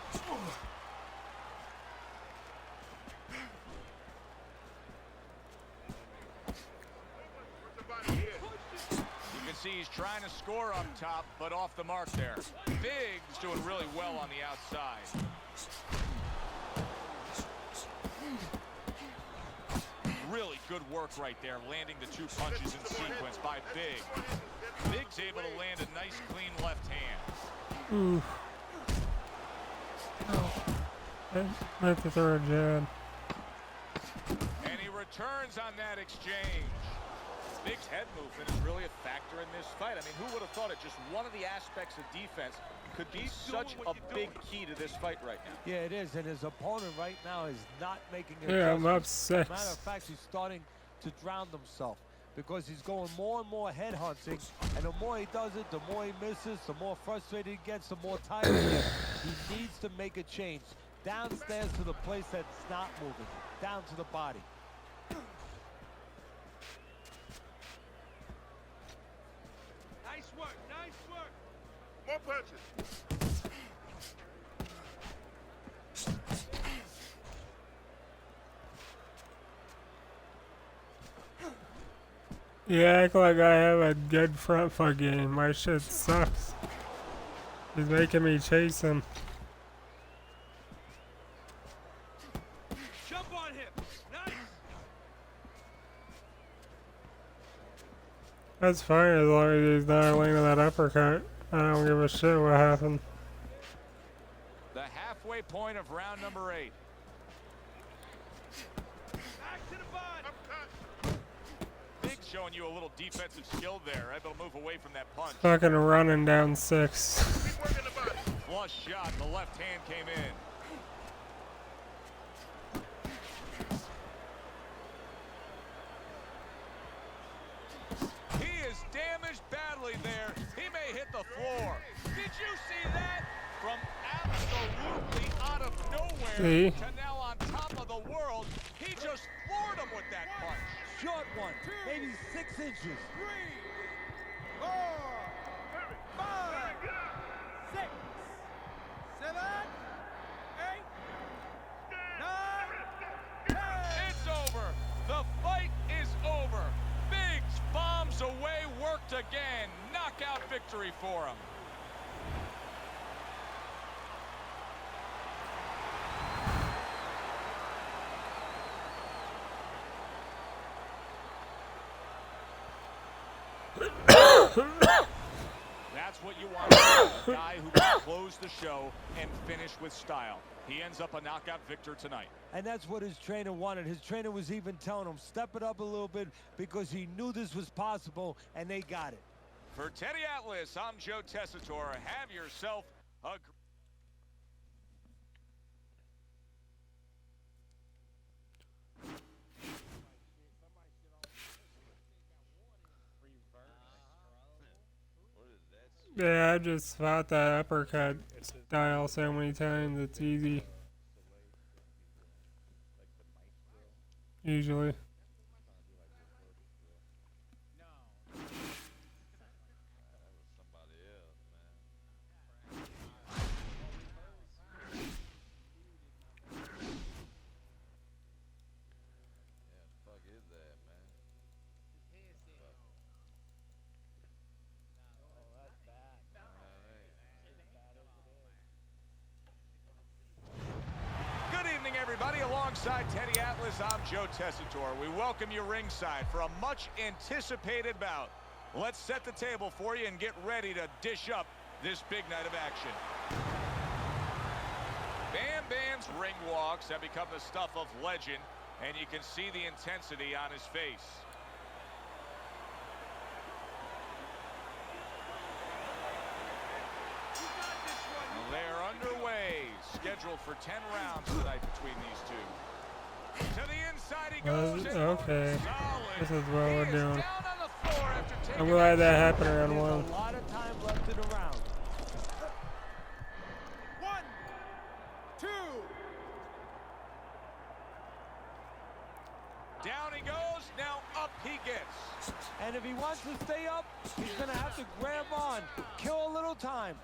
You can see he's trying to score up top, but off the mark there. Biggs doing really well on the outside. Really good work right there, landing the 2 punches in sequence by Big. Big's able to land a nice, clean left hand.
Ooh. I have to throw a jab.
And he returns on that exchange. Big's head movement is really a factor in this fight. I mean, who would have thought it? Just one of the aspects of defense could be such a big key to this fight right now.
Yeah, it is, and his opponent right now is not making it.
Yeah, I'm up 6.
Matter of fact, he's starting to drown himself because he's going more and more head hunting, and the more he does it, the more he misses, the more frustrated he gets, the more tired he gets. He needs to make a change. Downstairs to the place that's not moving, down to the body.
Nice work, nice work.
More punches.
You act like I have a good front foot game. My shit sucks. He's making me chase him.
Jump on him. Nice.
That's fine as long as he's not landing that uppercut. I don't give a shit what happened.
The halfway point of round number 8.
Back to the body.
Big showing you a little defensive skill there, able to move away from that punch.
Fucking running down 6.
Flush shot, the left hand came in. He is damaged badly there. He may hit the floor. Did you see that? From absolutely out of nowhere
See?
to now on top of the world, he just floored him with that punch.
Short one, maybe 6 inches.
3, 4, 5, 6, 7, 8, 9, 10.
It's over. The fight is over. Biggs bombs away, worked again. Knockout victory for him. That's what you want. A guy who can close the show and finish with style. He ends up a knockout victor tonight.
And that's what his trainer wanted. His trainer was even telling him, step it up a little bit, because he knew this was possible, and they got it.
For Teddy Atlas, I'm Joe Tessitore. Have yourself a...
Yeah, I just fought that uppercut style so many times, it's easy. Usually.
Everybody, alongside Teddy Atlas, I'm Joe Tessitore. We welcome you ringside for a much-anticipated bout. Let's set the table for you and get ready to dish up this big night of action. Bam Bam's ring walks have become the stuff of legend, and you can see the intensity on his face. They're underway, scheduled for 10 rounds tonight between these two. To the inside he goes.
Okay, this is what we're doing.
Down on the floor after taking
I'm glad that happened around
There's
one.
a lot of time left in the round.
1, 2.
Down he goes, now up he gets.
And if he wants to stay up, he's going to have to grab on, kill a little time.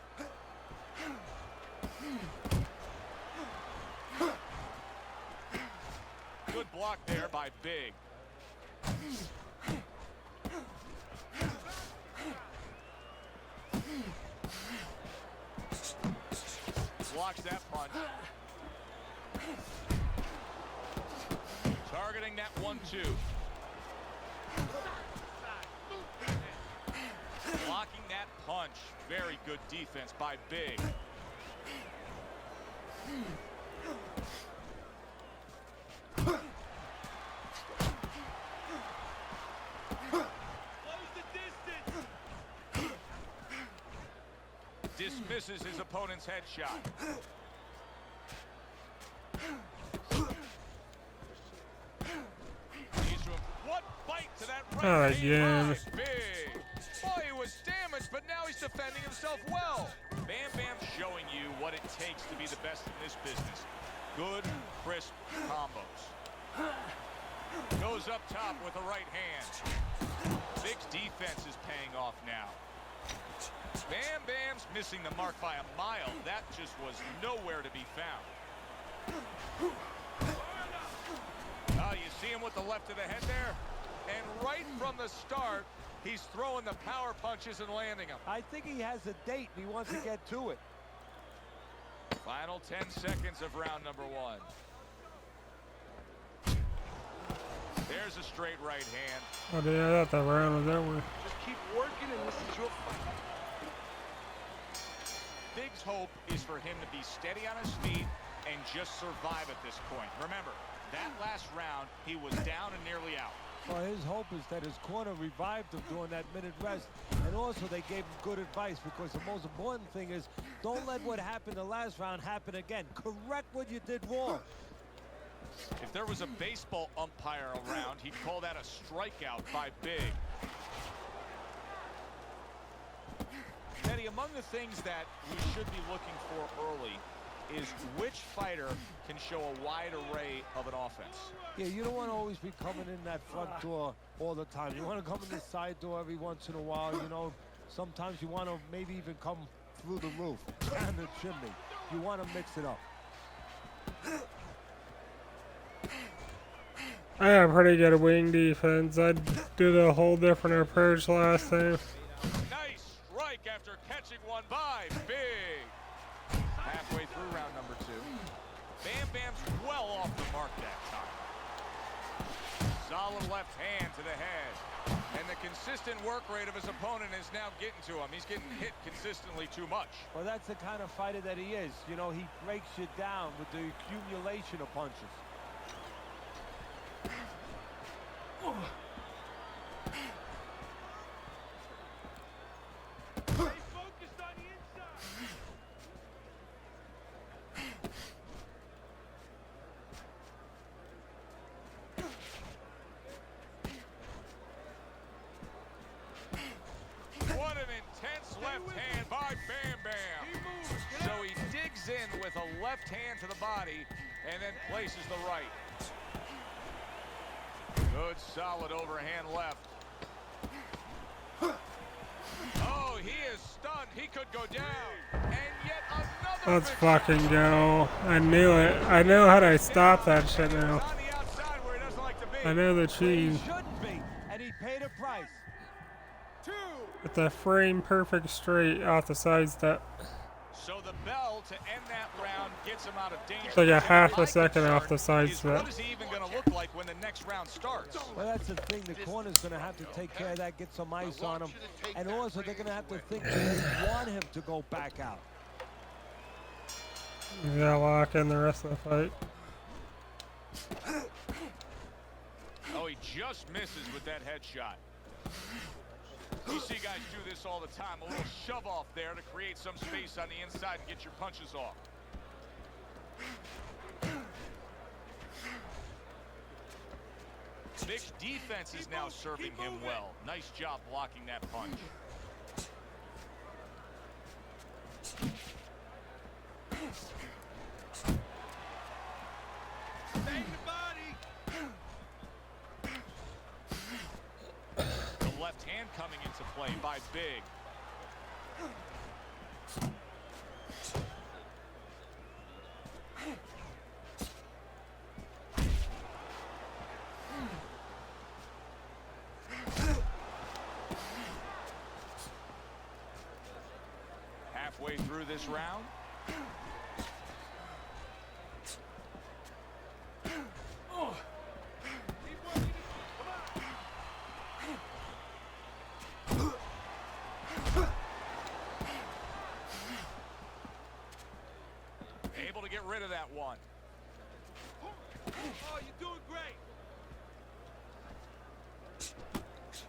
Good block there by Big. Blocks that punch. Targeting that 1-2. Blocking that punch. Very good defense by Big. Dismisses his opponent's headshot. What bite to that right
again.
Big. Boy, he was damaged, but now he's defending himself well. Bam Bam showing you what it takes to be the best in this business. Good, crisp combos. Goes up top with a right hand. Big's defense is paying off now. Bam Bam's missing the mark by a mile. That just was nowhere to be found. You see him with the left of the head there? And right from the start, he's throwing the power punches and landing them.
I think he has a date and he wants to get to it.
Final 10 seconds of round number 1. There's a straight right hand.
Oh, yeah, I thought the round was over.
Just keep working and this is your fight.
Big's hope is for him to be steady on his feet and just survive at this point. Remember, that last round, he was down and nearly out.
Well, his hope is that his corner revived him during that minute rest. And also they gave him good advice, because the most important thing is don't let what happened the last round happen again. Correct what you did wrong.
If there was a baseball umpire around, he'd call that a strikeout by Big. Teddy, among the things that we should be looking for early is which fighter can show a wide array of an offense.
Yeah, you don't want to always be coming in that front door all the time. You want to come in the side door every once in a while. You know, sometimes you want to maybe even come through the roof, down the chimney. You want to mix it up.
I have pretty good wing defense. I did a whole different approach last time.
Nice strike after catching one by Big. Halfway through round number 2. Bam Bam's well off the mark that time. Solid left hand to the head. And the consistent work rate of his opponent is now getting to him. He's getting hit consistently too much.
Well, that's the kind of fighter that he is. You know, he breaks you down with the accumulation of punches.
Stay focused on the inside.
What an intense left hand by Bam Bam. So he digs in with a left hand to the body and then places the right. Good, solid overhand left. Oh, he is stunned. He could go down. And yet another.
Let's fucking go. I knew it. I know how to stop that shit now.
On the outside where he doesn't like to be.
I know the
He
cheese.
shouldn't be, and he paid a price.
With the frame perfect straight off the side step.
So the bell to end that round gets him out of danger.
It's like a half a
My
second off the
concern
side
is
step.
what is he even going to look like when the next round starts?
Well, that's the thing. The corner's going to have to take care of that, get some ice on him. And also, they're going to have to think that they want him to go back out.
You gotta lock in the rest of the fight.
Oh, he just misses with that headshot. You see guys do this all the time. A little shove off there to create some space on the inside and get your punches off. Vic's defense is now serving him well. Nice job blocking that punch.
Bang the body.
The left hand coming into play by Big. Halfway through this round. Able to get rid of that one.
Oh, you're doing great.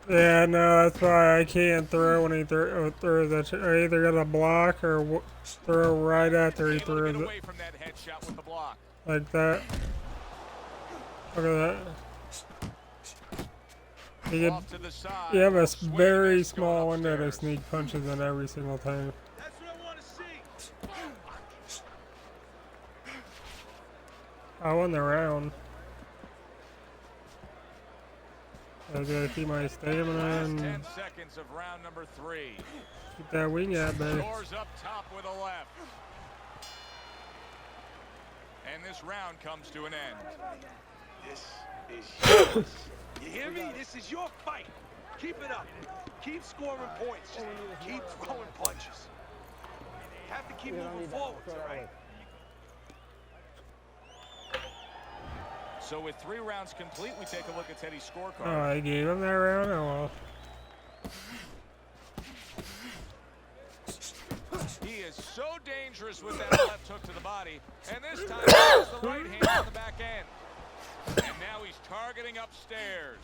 Yeah, no, that's why I can't throw when he throws that. I either gotta block or throw right after he
Able to
throws
get
it.
away from that headshot with the block.
Like that. Look at that. You
Off to the side.
have a
Swing
very
miss going
small window to
upstairs.
sneak punches in every single time.
That's what I want to see.
I won the round. I gotta keep my stamina
Last
and
10 seconds of round number 3.
keep that wing out, baby.
Scores up top with a left. And this round comes to an end.
This is yours. You hear me? This is your fight. Keep it up. Keep scoring points. Just keep throwing punches. Have to keep moving forward, all right?
So with 3 rounds complete, we take a look at Teddy's scorecard.
Oh, I gave him that round? Oh, well.
He is so dangerous with that left hook to the body. And this time, he has the right hand on the back end. And now he's targeting upstairs.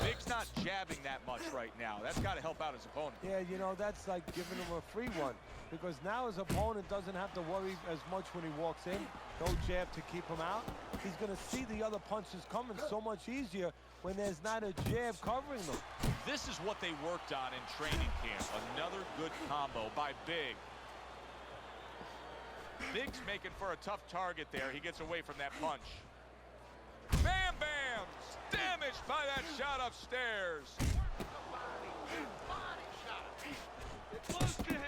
Big's not jabbing that much right now. That's got to help out his opponent.
Yeah, you know, that's like giving him a free one. Because now his opponent doesn't have to worry as much when he walks in. No jab to keep him out. He's going to see the other punches coming so much easier when there's not a jab covering them.
This is what they worked on in training camp. Another good combo by Big. Big's making for a tough target there. He gets away from that punch. Bam Bam's damaged by that shot upstairs.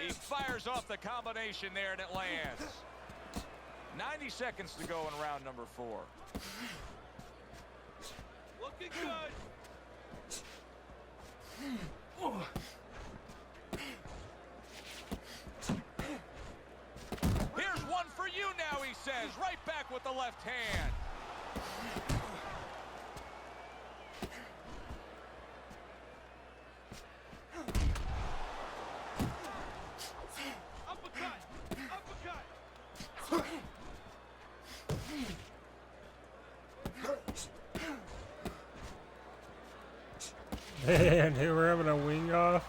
He fires off the combination there and it lands. 90 seconds to go in round number 4.
Looking good.
Here's one for you now, he says. Right back with the left hand.
Man, they were having a wing off.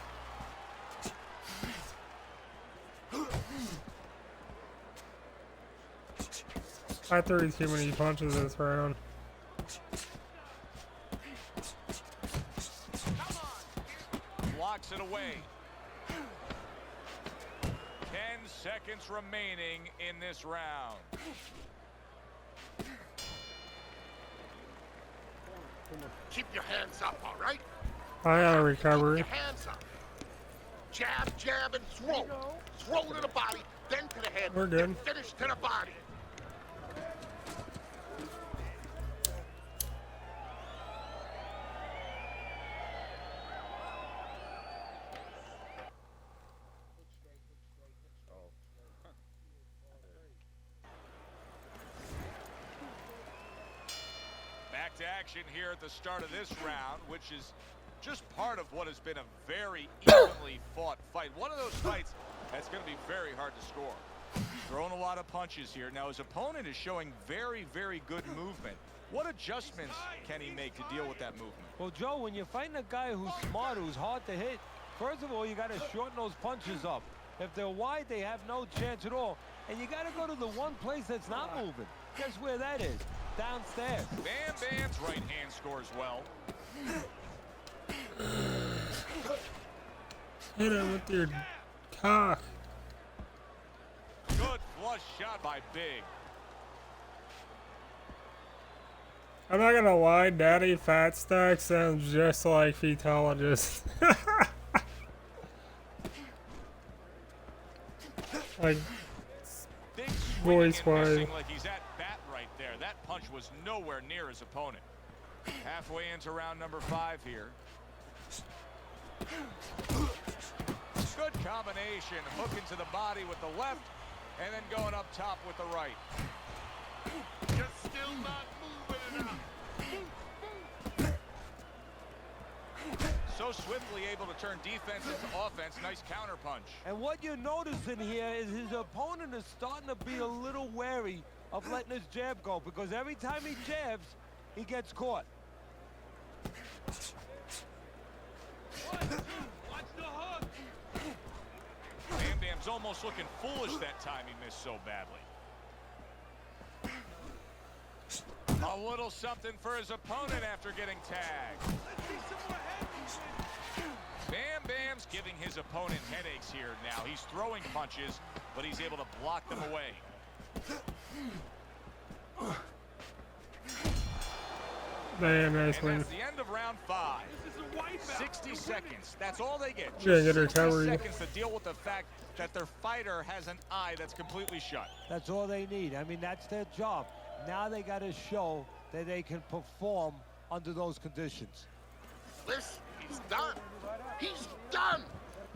I threw too many punches this round.
Blocks it away. 10 seconds remaining in this round.
Keep your hands up, all right?
I got a recovery.
Keep your hands up. Jab, jab, and throw. Throw to the body, then to the head.
We're good.
Then finish to the body.
Back to action here at the start of this round, which is just part of what has been a very evenly fought fight. One of those fights that's going to be very hard to score. Throwing a lot of punches here. Now his opponent is showing very, very good movement. What adjustments can he make to deal with that movement?
Well, Joe, when you're fighting a guy who's smart, who's hard to hit, first of all, you got to shorten those punches up. If they're wide, they have no chance at all. And you got to go to the one place that's not moving. Guess where that is? Downstairs.
Bam Bam's right hand scores well.
Hit him with your cock.
Good flush shot by Big.
I'm not gonna lie, Daddy Fat Stack sounds just like FEETOLOGIST. Like,
Big
voice wise.
like he's at bat right there. That punch was nowhere near his opponent. Halfway into round number 5 here. Good combination, hooking to the body with the left, and then going up top with the right.
You're still not moving enough.
So swiftly able to turn defense into offense. Nice counter punch.
And what you're noticing here is his opponent is starting to be a little wary of letting his jab go, because every time he jabs, he gets caught.
Watch the hook.
Bam Bam's almost looking foolish that time he missed so badly. A little something for his opponent after getting tagged.
Let's see some more head movement.
Bam Bam's giving his opponent headaches here now. He's throwing punches, but he's able to block them away.
Man, nice
And
win.
that's the end of round 5.
This is a wipeout.
60 seconds. That's all they get.
Yeah,
Just
get a
60
recovery.
seconds to deal with the fact that their fighter has an eye that's completely shut.
That's all they need. I mean, that's their job. Now they got to show that they can perform under those conditions.
Listen, he's done. He's done.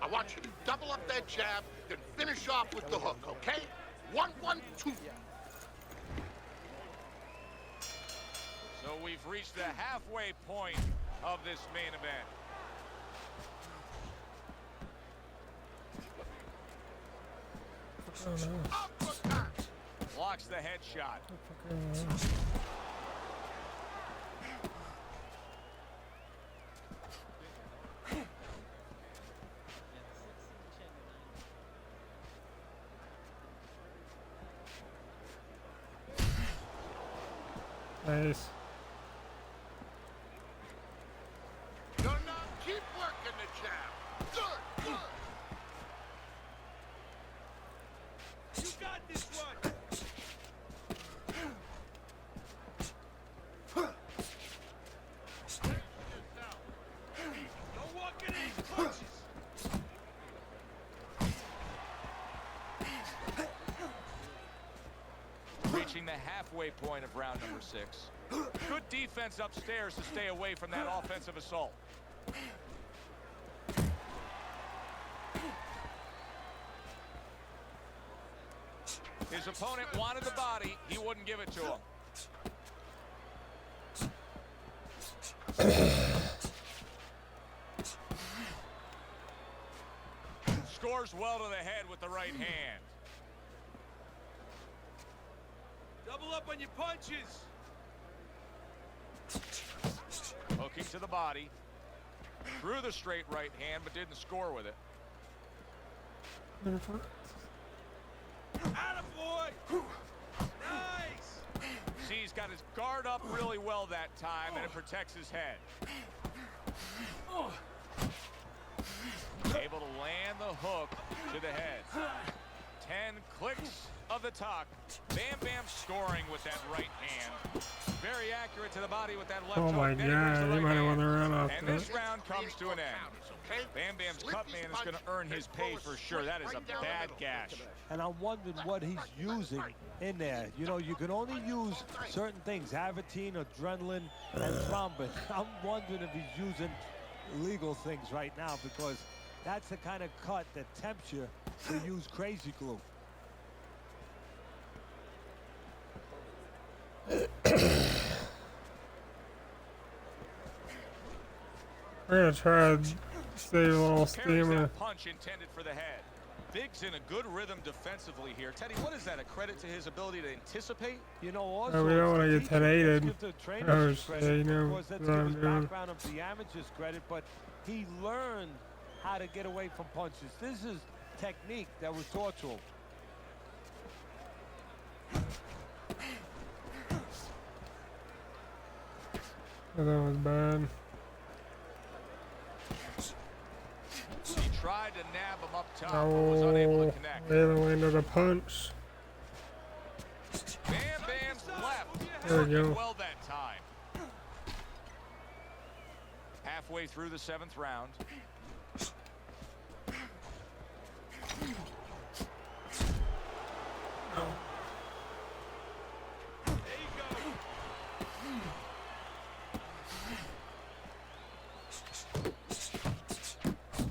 I want you to double up that jab, then finish off with the hook, okay? 1, 1, 2.
So we've reached the halfway point of this main event. Blocks the headshot.
Nice.
You're not. Keep working the jab. Good, good.
You got this one. Don't walk into these punches.
Reaching the halfway point of round number 6. Good defense upstairs to stay away from that offensive assault. His opponent wanted the body. He wouldn't give it to him. Scores well to the head with the right hand.
Double up on your punches.
Hooking to the body. Threw the straight right hand, but didn't score with it.
Attaboy! Nice!
See, he's got his guard up really well that time, and it protects his head. Able to land the hook to the head. 10 clicks of the tuck. Bam Bam scoring with that right hand. Very accurate to the body with that left
Oh
hook.
my
Then he brings the
God, he
right
might have
hand.
won the run off
And
that.
this round comes to an end. Bam Bam's cut man is going to earn his pay for sure. That is a bad gash.
And I'm wondering what he's using in there. You know, you can only use certain things, Avatine, adrenaline, and thrombin. I'm wondering if he's using illegal things right now, because that's the kind of cut that tempts you to use crazy glue.
We're gonna try to save a little
Carries
stamina.
that punch intended for the head. Big's in a good rhythm defensively here. Teddy, what is that? A credit to his ability to anticipate?
You know, also,
Oh, we don't want to get 10-8'd.
give the trainers
Oh
credit,
shit, you know
of course, that's
what
give
I'm
his
doing.
background of the amateurs credit, but he learned how to get away from punches. This is technique that was taught to him.
Oh, that was bad.
He tried to nab him up top, but was unable to
Oh,
connect.
Taylor landed a punch.
Bam Bam's left.
There we go.
Working well that time. Halfway through the 7th round.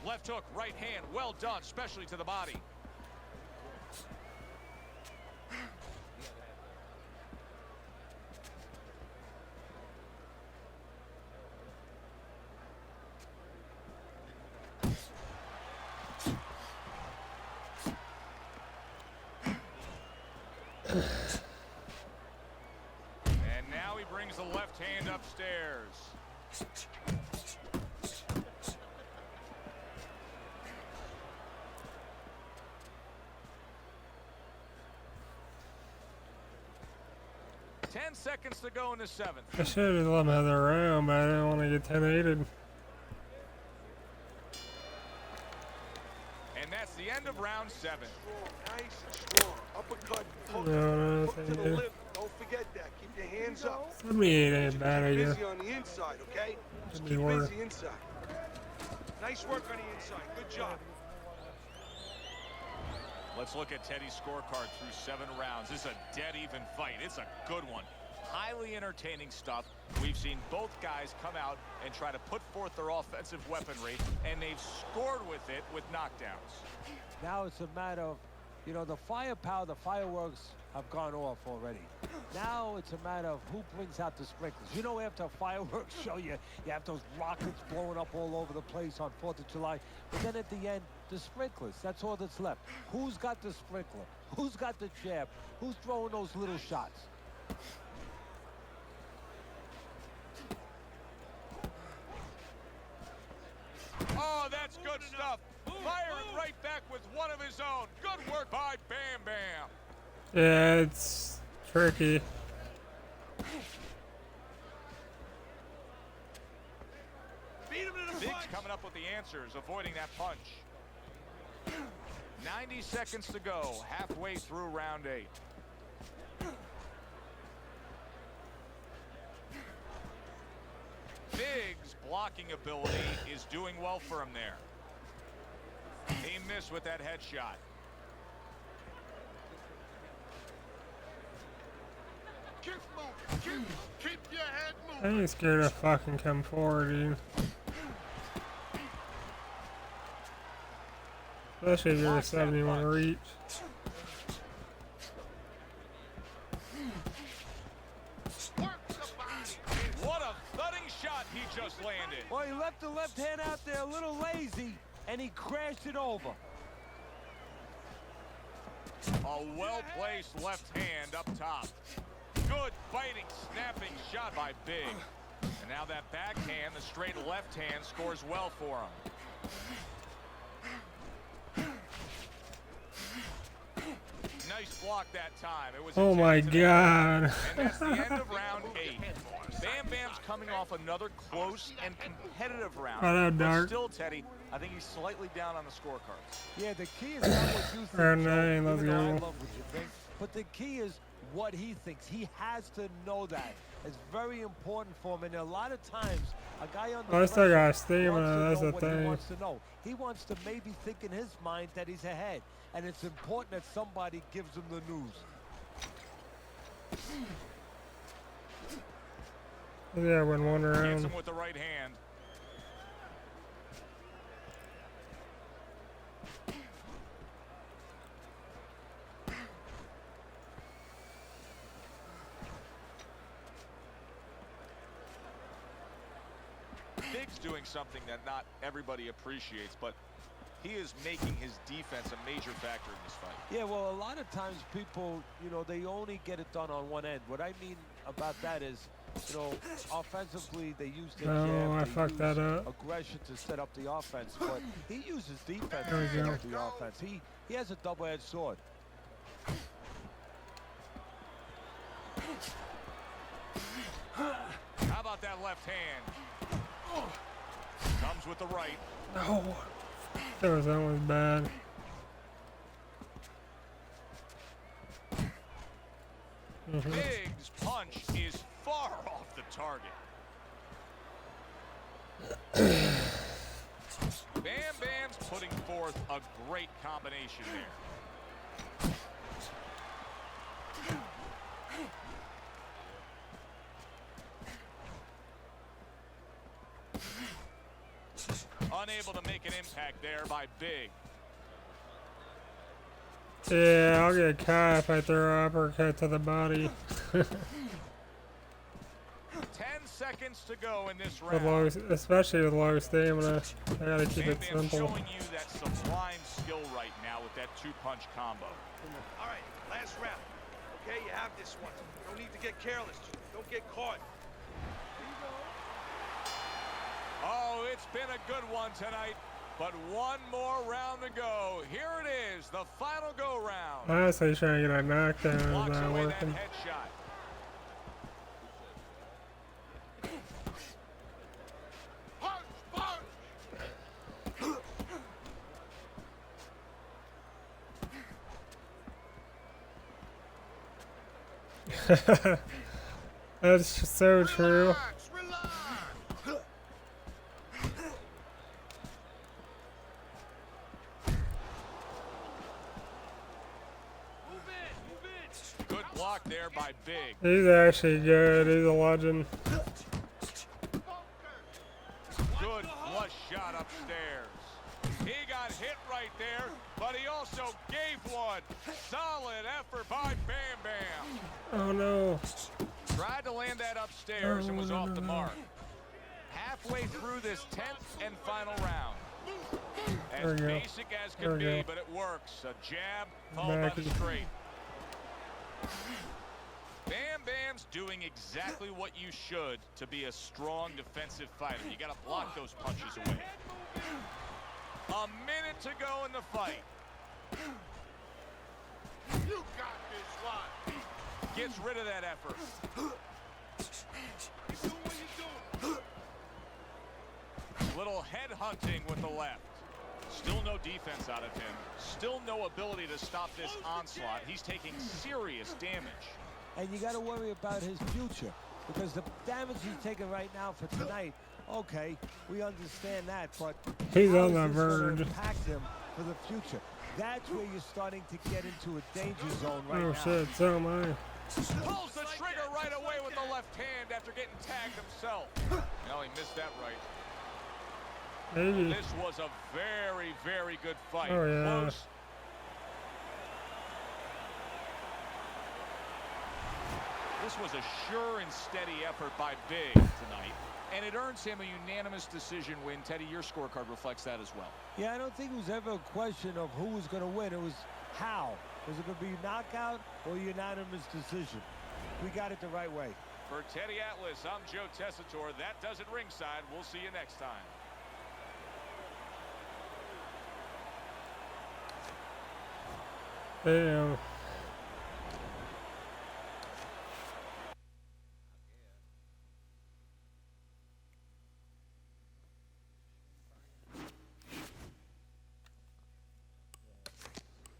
Left hook, right hand, well done, especially to the body. And now he brings the left hand upstairs. Ten seconds to go in the 7th.
I should have let him have the round, but I didn't want to get 10-8'd.
And that's the end of round 7.
Nice and strong. Uppercut, hook,
No,
hook to
thank
the
you.
lip. Don't forget that. Keep your hands up.
78 ain't bad, I
Keep
guess.
busy on the inside, okay? Just
Could be
keep
worse.
busy inside. Nice work on the inside. Good job.
Let's look at Teddy's scorecard through 7 rounds. This is a dead even fight. It's a good one. Highly entertaining stuff. We've seen both guys come out and try to put forth their offensive weaponry, and they've scored with it with knockdowns.
Now it's a matter of, you know, the firepower, the fireworks have gone off already. Now it's a matter of who brings out the sprinklers. You know, after a fireworks show, you have those rockets blowing up all over the place on 4th of July. But then at the end, the sprinklers, that's all that's left. Who's got the sprinkler? Who's got the jab? Who's throwing those little shots?
Oh, that's good stuff. Firing right back with one of his own. Good work by Bam Bam.
Yeah, it's tricky.
Beat him to the
Biggs
punch.
coming up with the answers, avoiding that punch. 90 seconds to go, halfway through round 8. Biggs' blocking ability is doing well for him there. He missed with that headshot.
Keep moving. Keep your head moving.
I ain't scared to fucking come forward, dude. Especially if you're a 71 reach.
What a thudding shot he just landed.
Well, he left the left hand out there a little lazy, and he crashed it over.
A well-placed left hand up top. Good fighting, snapping shot by Big. And Now that backhand, the straight left hand, scores well for him. Nice block that time. It was
Oh my God.
And that's the end of round 8. Bam Bam's coming off another close and competitive round.
Oh,
But still, Teddy, I think he's slightly down on the scorecards.
Yeah, the key is not what you think,
Round
Joe,
9, let's
even though I
go.
love what you think. But the key is what he thinks. He has to know that. It's very important for him. And a lot of times, a guy on the
I still got
wants
stamina,
to
that's
know
the
what he
thing.
wants to know. He wants to maybe think in his mind that he's ahead. And it's important that somebody gives him the news.
Yeah, went one
Gets
round.
him with the right hand. Big's doing something that not everybody appreciates, but he is making his defense a major factor in this fight.
Yeah, well, a lot of times people, you know, they only get it done on one end. What I mean about that is, you know, offensively, they use their jab,
I
they
fucked that
use
up.
aggression to set up the offense, but he uses defense
There we
to set
go.
up the offense. He has a double-edged sword.
How about that left hand? Comes with the right.
No. That was bad.
Big's punch is far off the target. Bam Bam's putting forth a great combination there. Unable to make an impact there by Big.
Yeah, I'll get caught if I throw an uppercut to the body.
10 seconds to go in this
With
round.
low, especially with low stamina. I gotta keep
Bam
it
Bam's
simple.
showing you that sublime skill right now with that 2-punch combo.
All right, last round. Okay, you have this one. No need to get careless. Just don't get caught.
Oh, it's been a good one tonight, but one more round to go. Here it is, the final go round.
Honestly, trying to get a knockdown is
Blocks
not
away that
working.
headshot.
That's so true.
Good block there by Big.
He's actually good. He's a legend.
Good flush shot upstairs. He got hit right there, but he also gave one. Solid effort by Bam Bam.
Oh no.
Tried to land that upstairs and was off the mark.
halfway through this 10th and final round.
As basic as can be, but it works. A jab followed by the straight. Bam Bam's doing exactly what you should to be a strong defensive fighter. You got to block those punches away. A minute to go in the fight.
You got this one.
Gets rid of that effort. Little head hunting with the left. Still no defense out of him. Still no ability to stop this onslaught. He's taking serious damage.
And you got to worry about his future, because the damage he's taking right now for tonight, okay, we understand that, but
he's
how
on
is
the
this gonna
verge.
impact him for the future? That's where you're starting to get into a danger zone right
Oh
now.
shit, so am I.
Pulls the trigger right away with the left hand after getting tagged himself. No, he missed that right.
Maybe.
This was a very, very good fight.
Oh, yeah.
Close. This was a sure and steady effort by Big tonight, and it earns him a unanimous decision win. Teddy, your scorecard reflects that as well.
Yeah, I don't think it was ever a question of who was going to win. It was how. Was it going to be knockout or unanimous decision? We got it the right way.
For Teddy Atlas, I'm Joe Tessitore. That does it ringside. We'll see you next time.
Damn.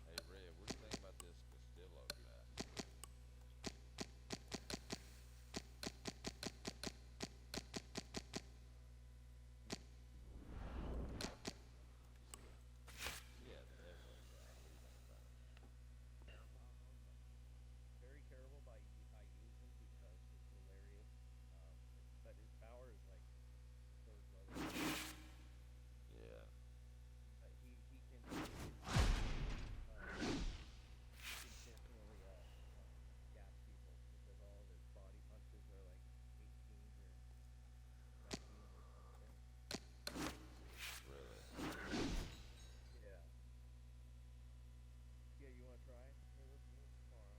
Hey, Red, what do you think about this Castillo guy? Yeah, definitely.
Very terrible by use him because it's hilarious. But his power is like third level.
Yeah.
But he can definitely gas people because all of his body punches are like 18s or 19s or something.
Really?
Yeah. Yeah, you want to try? Hey, let's do it tomorrow.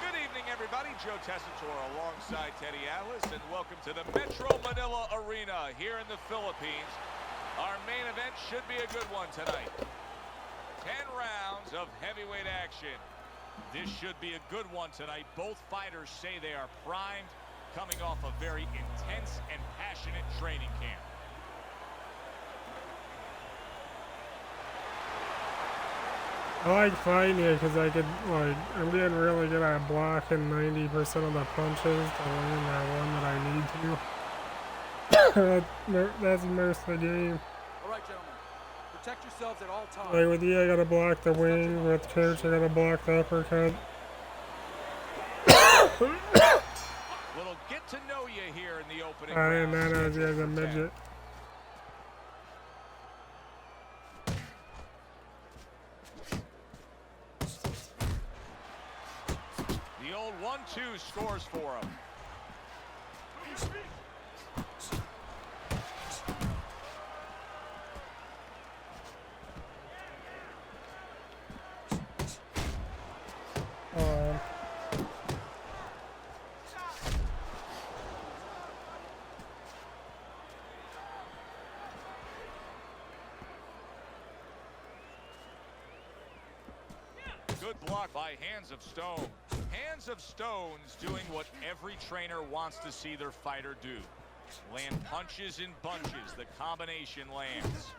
Good evening, everybody. Joe Tessitore alongside Teddy Atlas, and welcome to the Metro Manila Arena here in the Philippines. Our main event should be a good one tonight. 10 rounds of heavyweight action. This should be a good one tonight. Both fighters say they are primed, coming off a very intense and passionate training camp.
I like fighting it because I could, like, I'm getting really good at blocking 90% of the punches to land that one that I need to. That's most of the game.
All right, gentlemen. Protect yourselves at all times.
Like with you, I gotta block the wing. With Coach, I gotta block the uppercut.
Little get to know you here in the opening
I didn't
round.
know he was a midget.
The old 1-2 scores for him. Good block by Hands of Stone. Hands of Stone's doing what every trainer wants to see their fighter do. Land punches in bunches. The combination lands.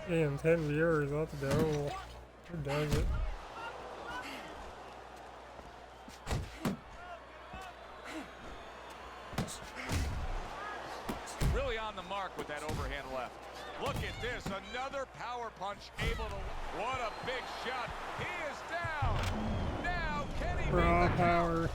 Damn, 10 viewers, let's go. Who does it?
Really on the mark with that overhand left. Look at this, another power punch able to... What a big shot. He is down. Now, can he
Raw
beat the
power.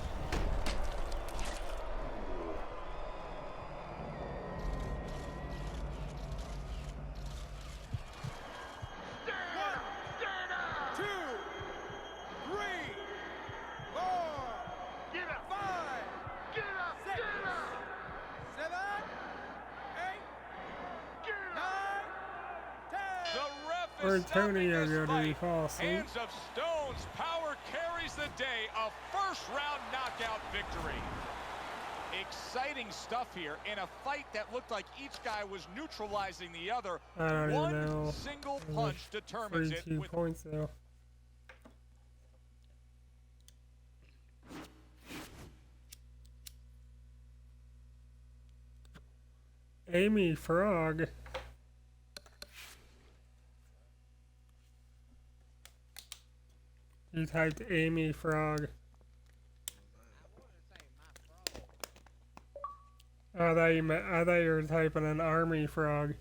Where'd Tony go? Did he fall asleep?
Hands of Stone's power carries the day. A first-round knockout victory. Exciting stuff here in a fight that looked like each guy was neutralizing the other.
I don't even
One
know.
single punch determines it.
32 points though. Amy Frog. You typed Amy Frog. I thought you were typing an army frog.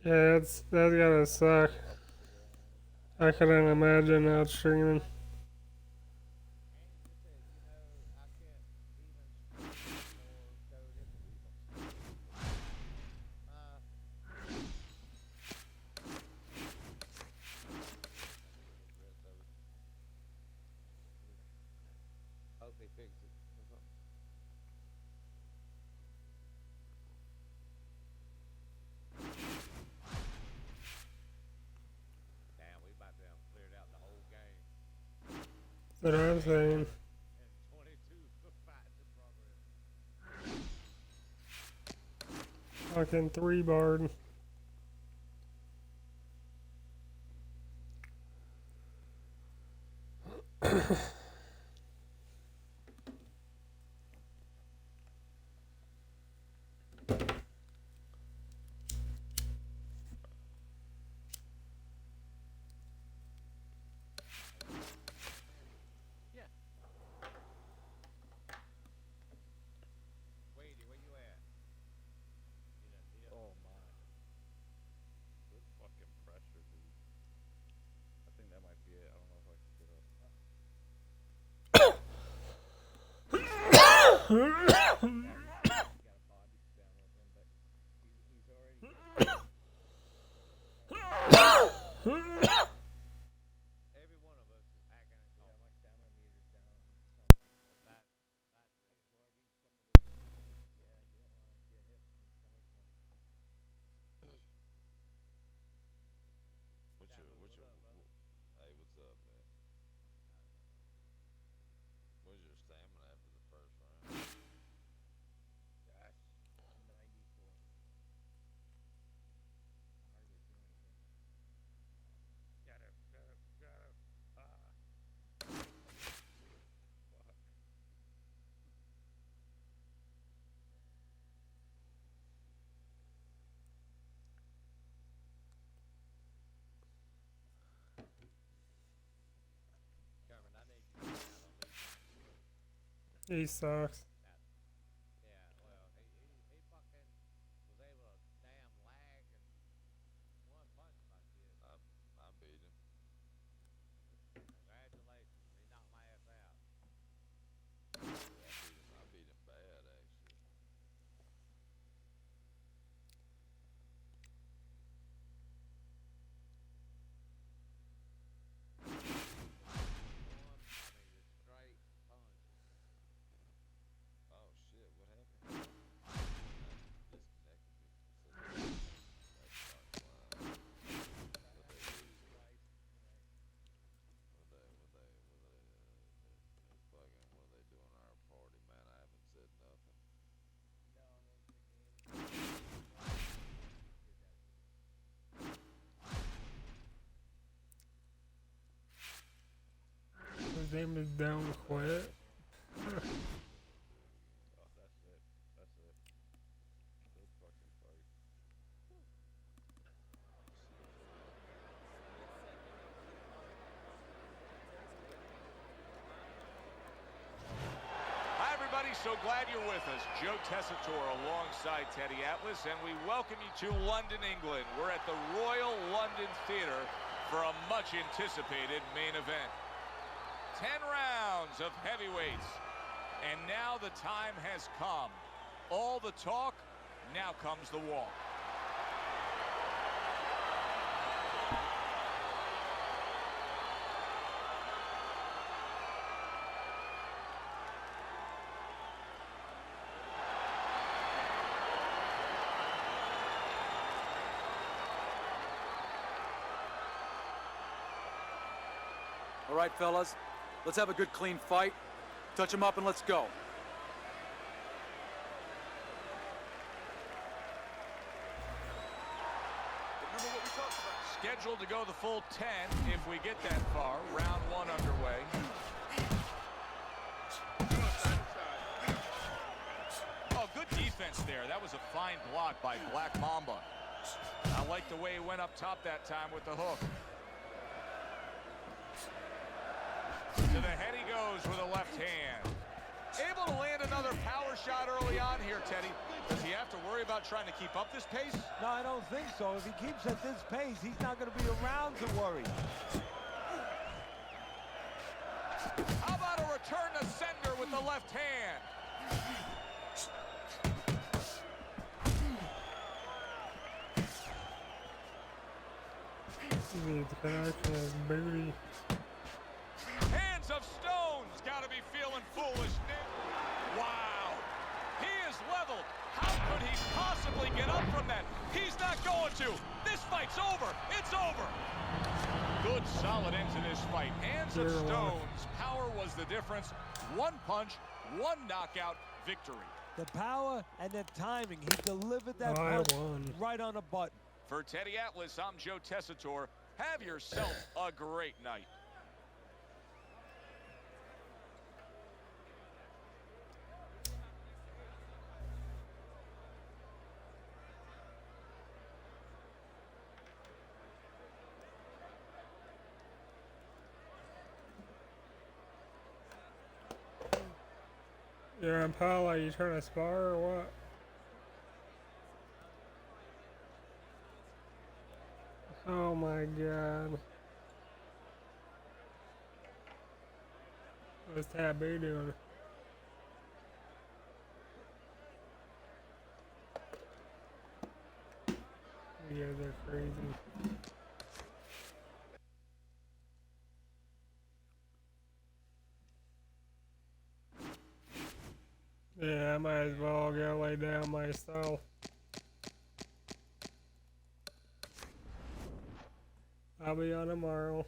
Yeah, that's gotta suck. I couldn't imagine not streaming.
Hope they fix it. Damn, we about to have cleared out the whole game.
That's what I'm saying.
And 22 fights in progress.
Fucking 3-barred.
Wade, where you at?
Oh my. Good fucking pressure, dude. I think that might be it. I don't know if I can get up.
Every one of us is hacking it. Yeah, my stamina meter's down.
Hey, what's up, man? Where's your stamina after the first round?
Gosh, 94. Cameron, I need you to get out on these.
He sucks.
Yeah, well, he fucking was able to damn lag and one punch my kid.
I beat him.
Congratulations, he knocked my ass out.
I beat him bad, actually.
Straight punch.
Oh shit, what happened? Disconnected me. What are they doing our party, man? I haven't said nothing.
His name is Don't Quit.
Oh, that's it. That's it. Good fucking fight.
Hi, everybody. So glad you're with us. Joe Tessitore alongside Teddy Atlas, and we welcome you to London, England. We're at the Royal London Theatre for a much-anticipated main event. 10 rounds of heavyweights. And now the time has come. All the talk, now comes the walk.
All right, fellas, let's have a good, clean fight. Touch him up and let's go.
Remember what we talked about.
Scheduled to go the full 10 if we get that far. Round 1 underway. Oh, good defense there. That was a fine block by Black Mamba. I like the way he went up top that time with the hook. To the head he goes with a left hand. Able to land another power shot early on here, Teddy. Does he have to worry about trying to keep up this pace?
No, I don't think so. If he keeps at this pace, he's not going to be around to worry.
How about a return to sender with the left hand?
The connection is booty.
Hands of Stone's got to be feeling foolish. Wow. He is leveled. How could he possibly get up from that? He's not going to. This fight's over. It's over. Good, solid end to this fight. Hands of Stone's power was the difference. One punch, one knockout victory.
The power and the timing. He delivered that punch right on the button.
For Teddy Atlas, I'm Joe Tessitore. Have yourself a great night.
Yeah, Paul, are you trying to spar or what? Oh my god. What's Taboo doing? You guys are crazy. Yeah, I might as well go lay down myself. I'll be on tomorrow.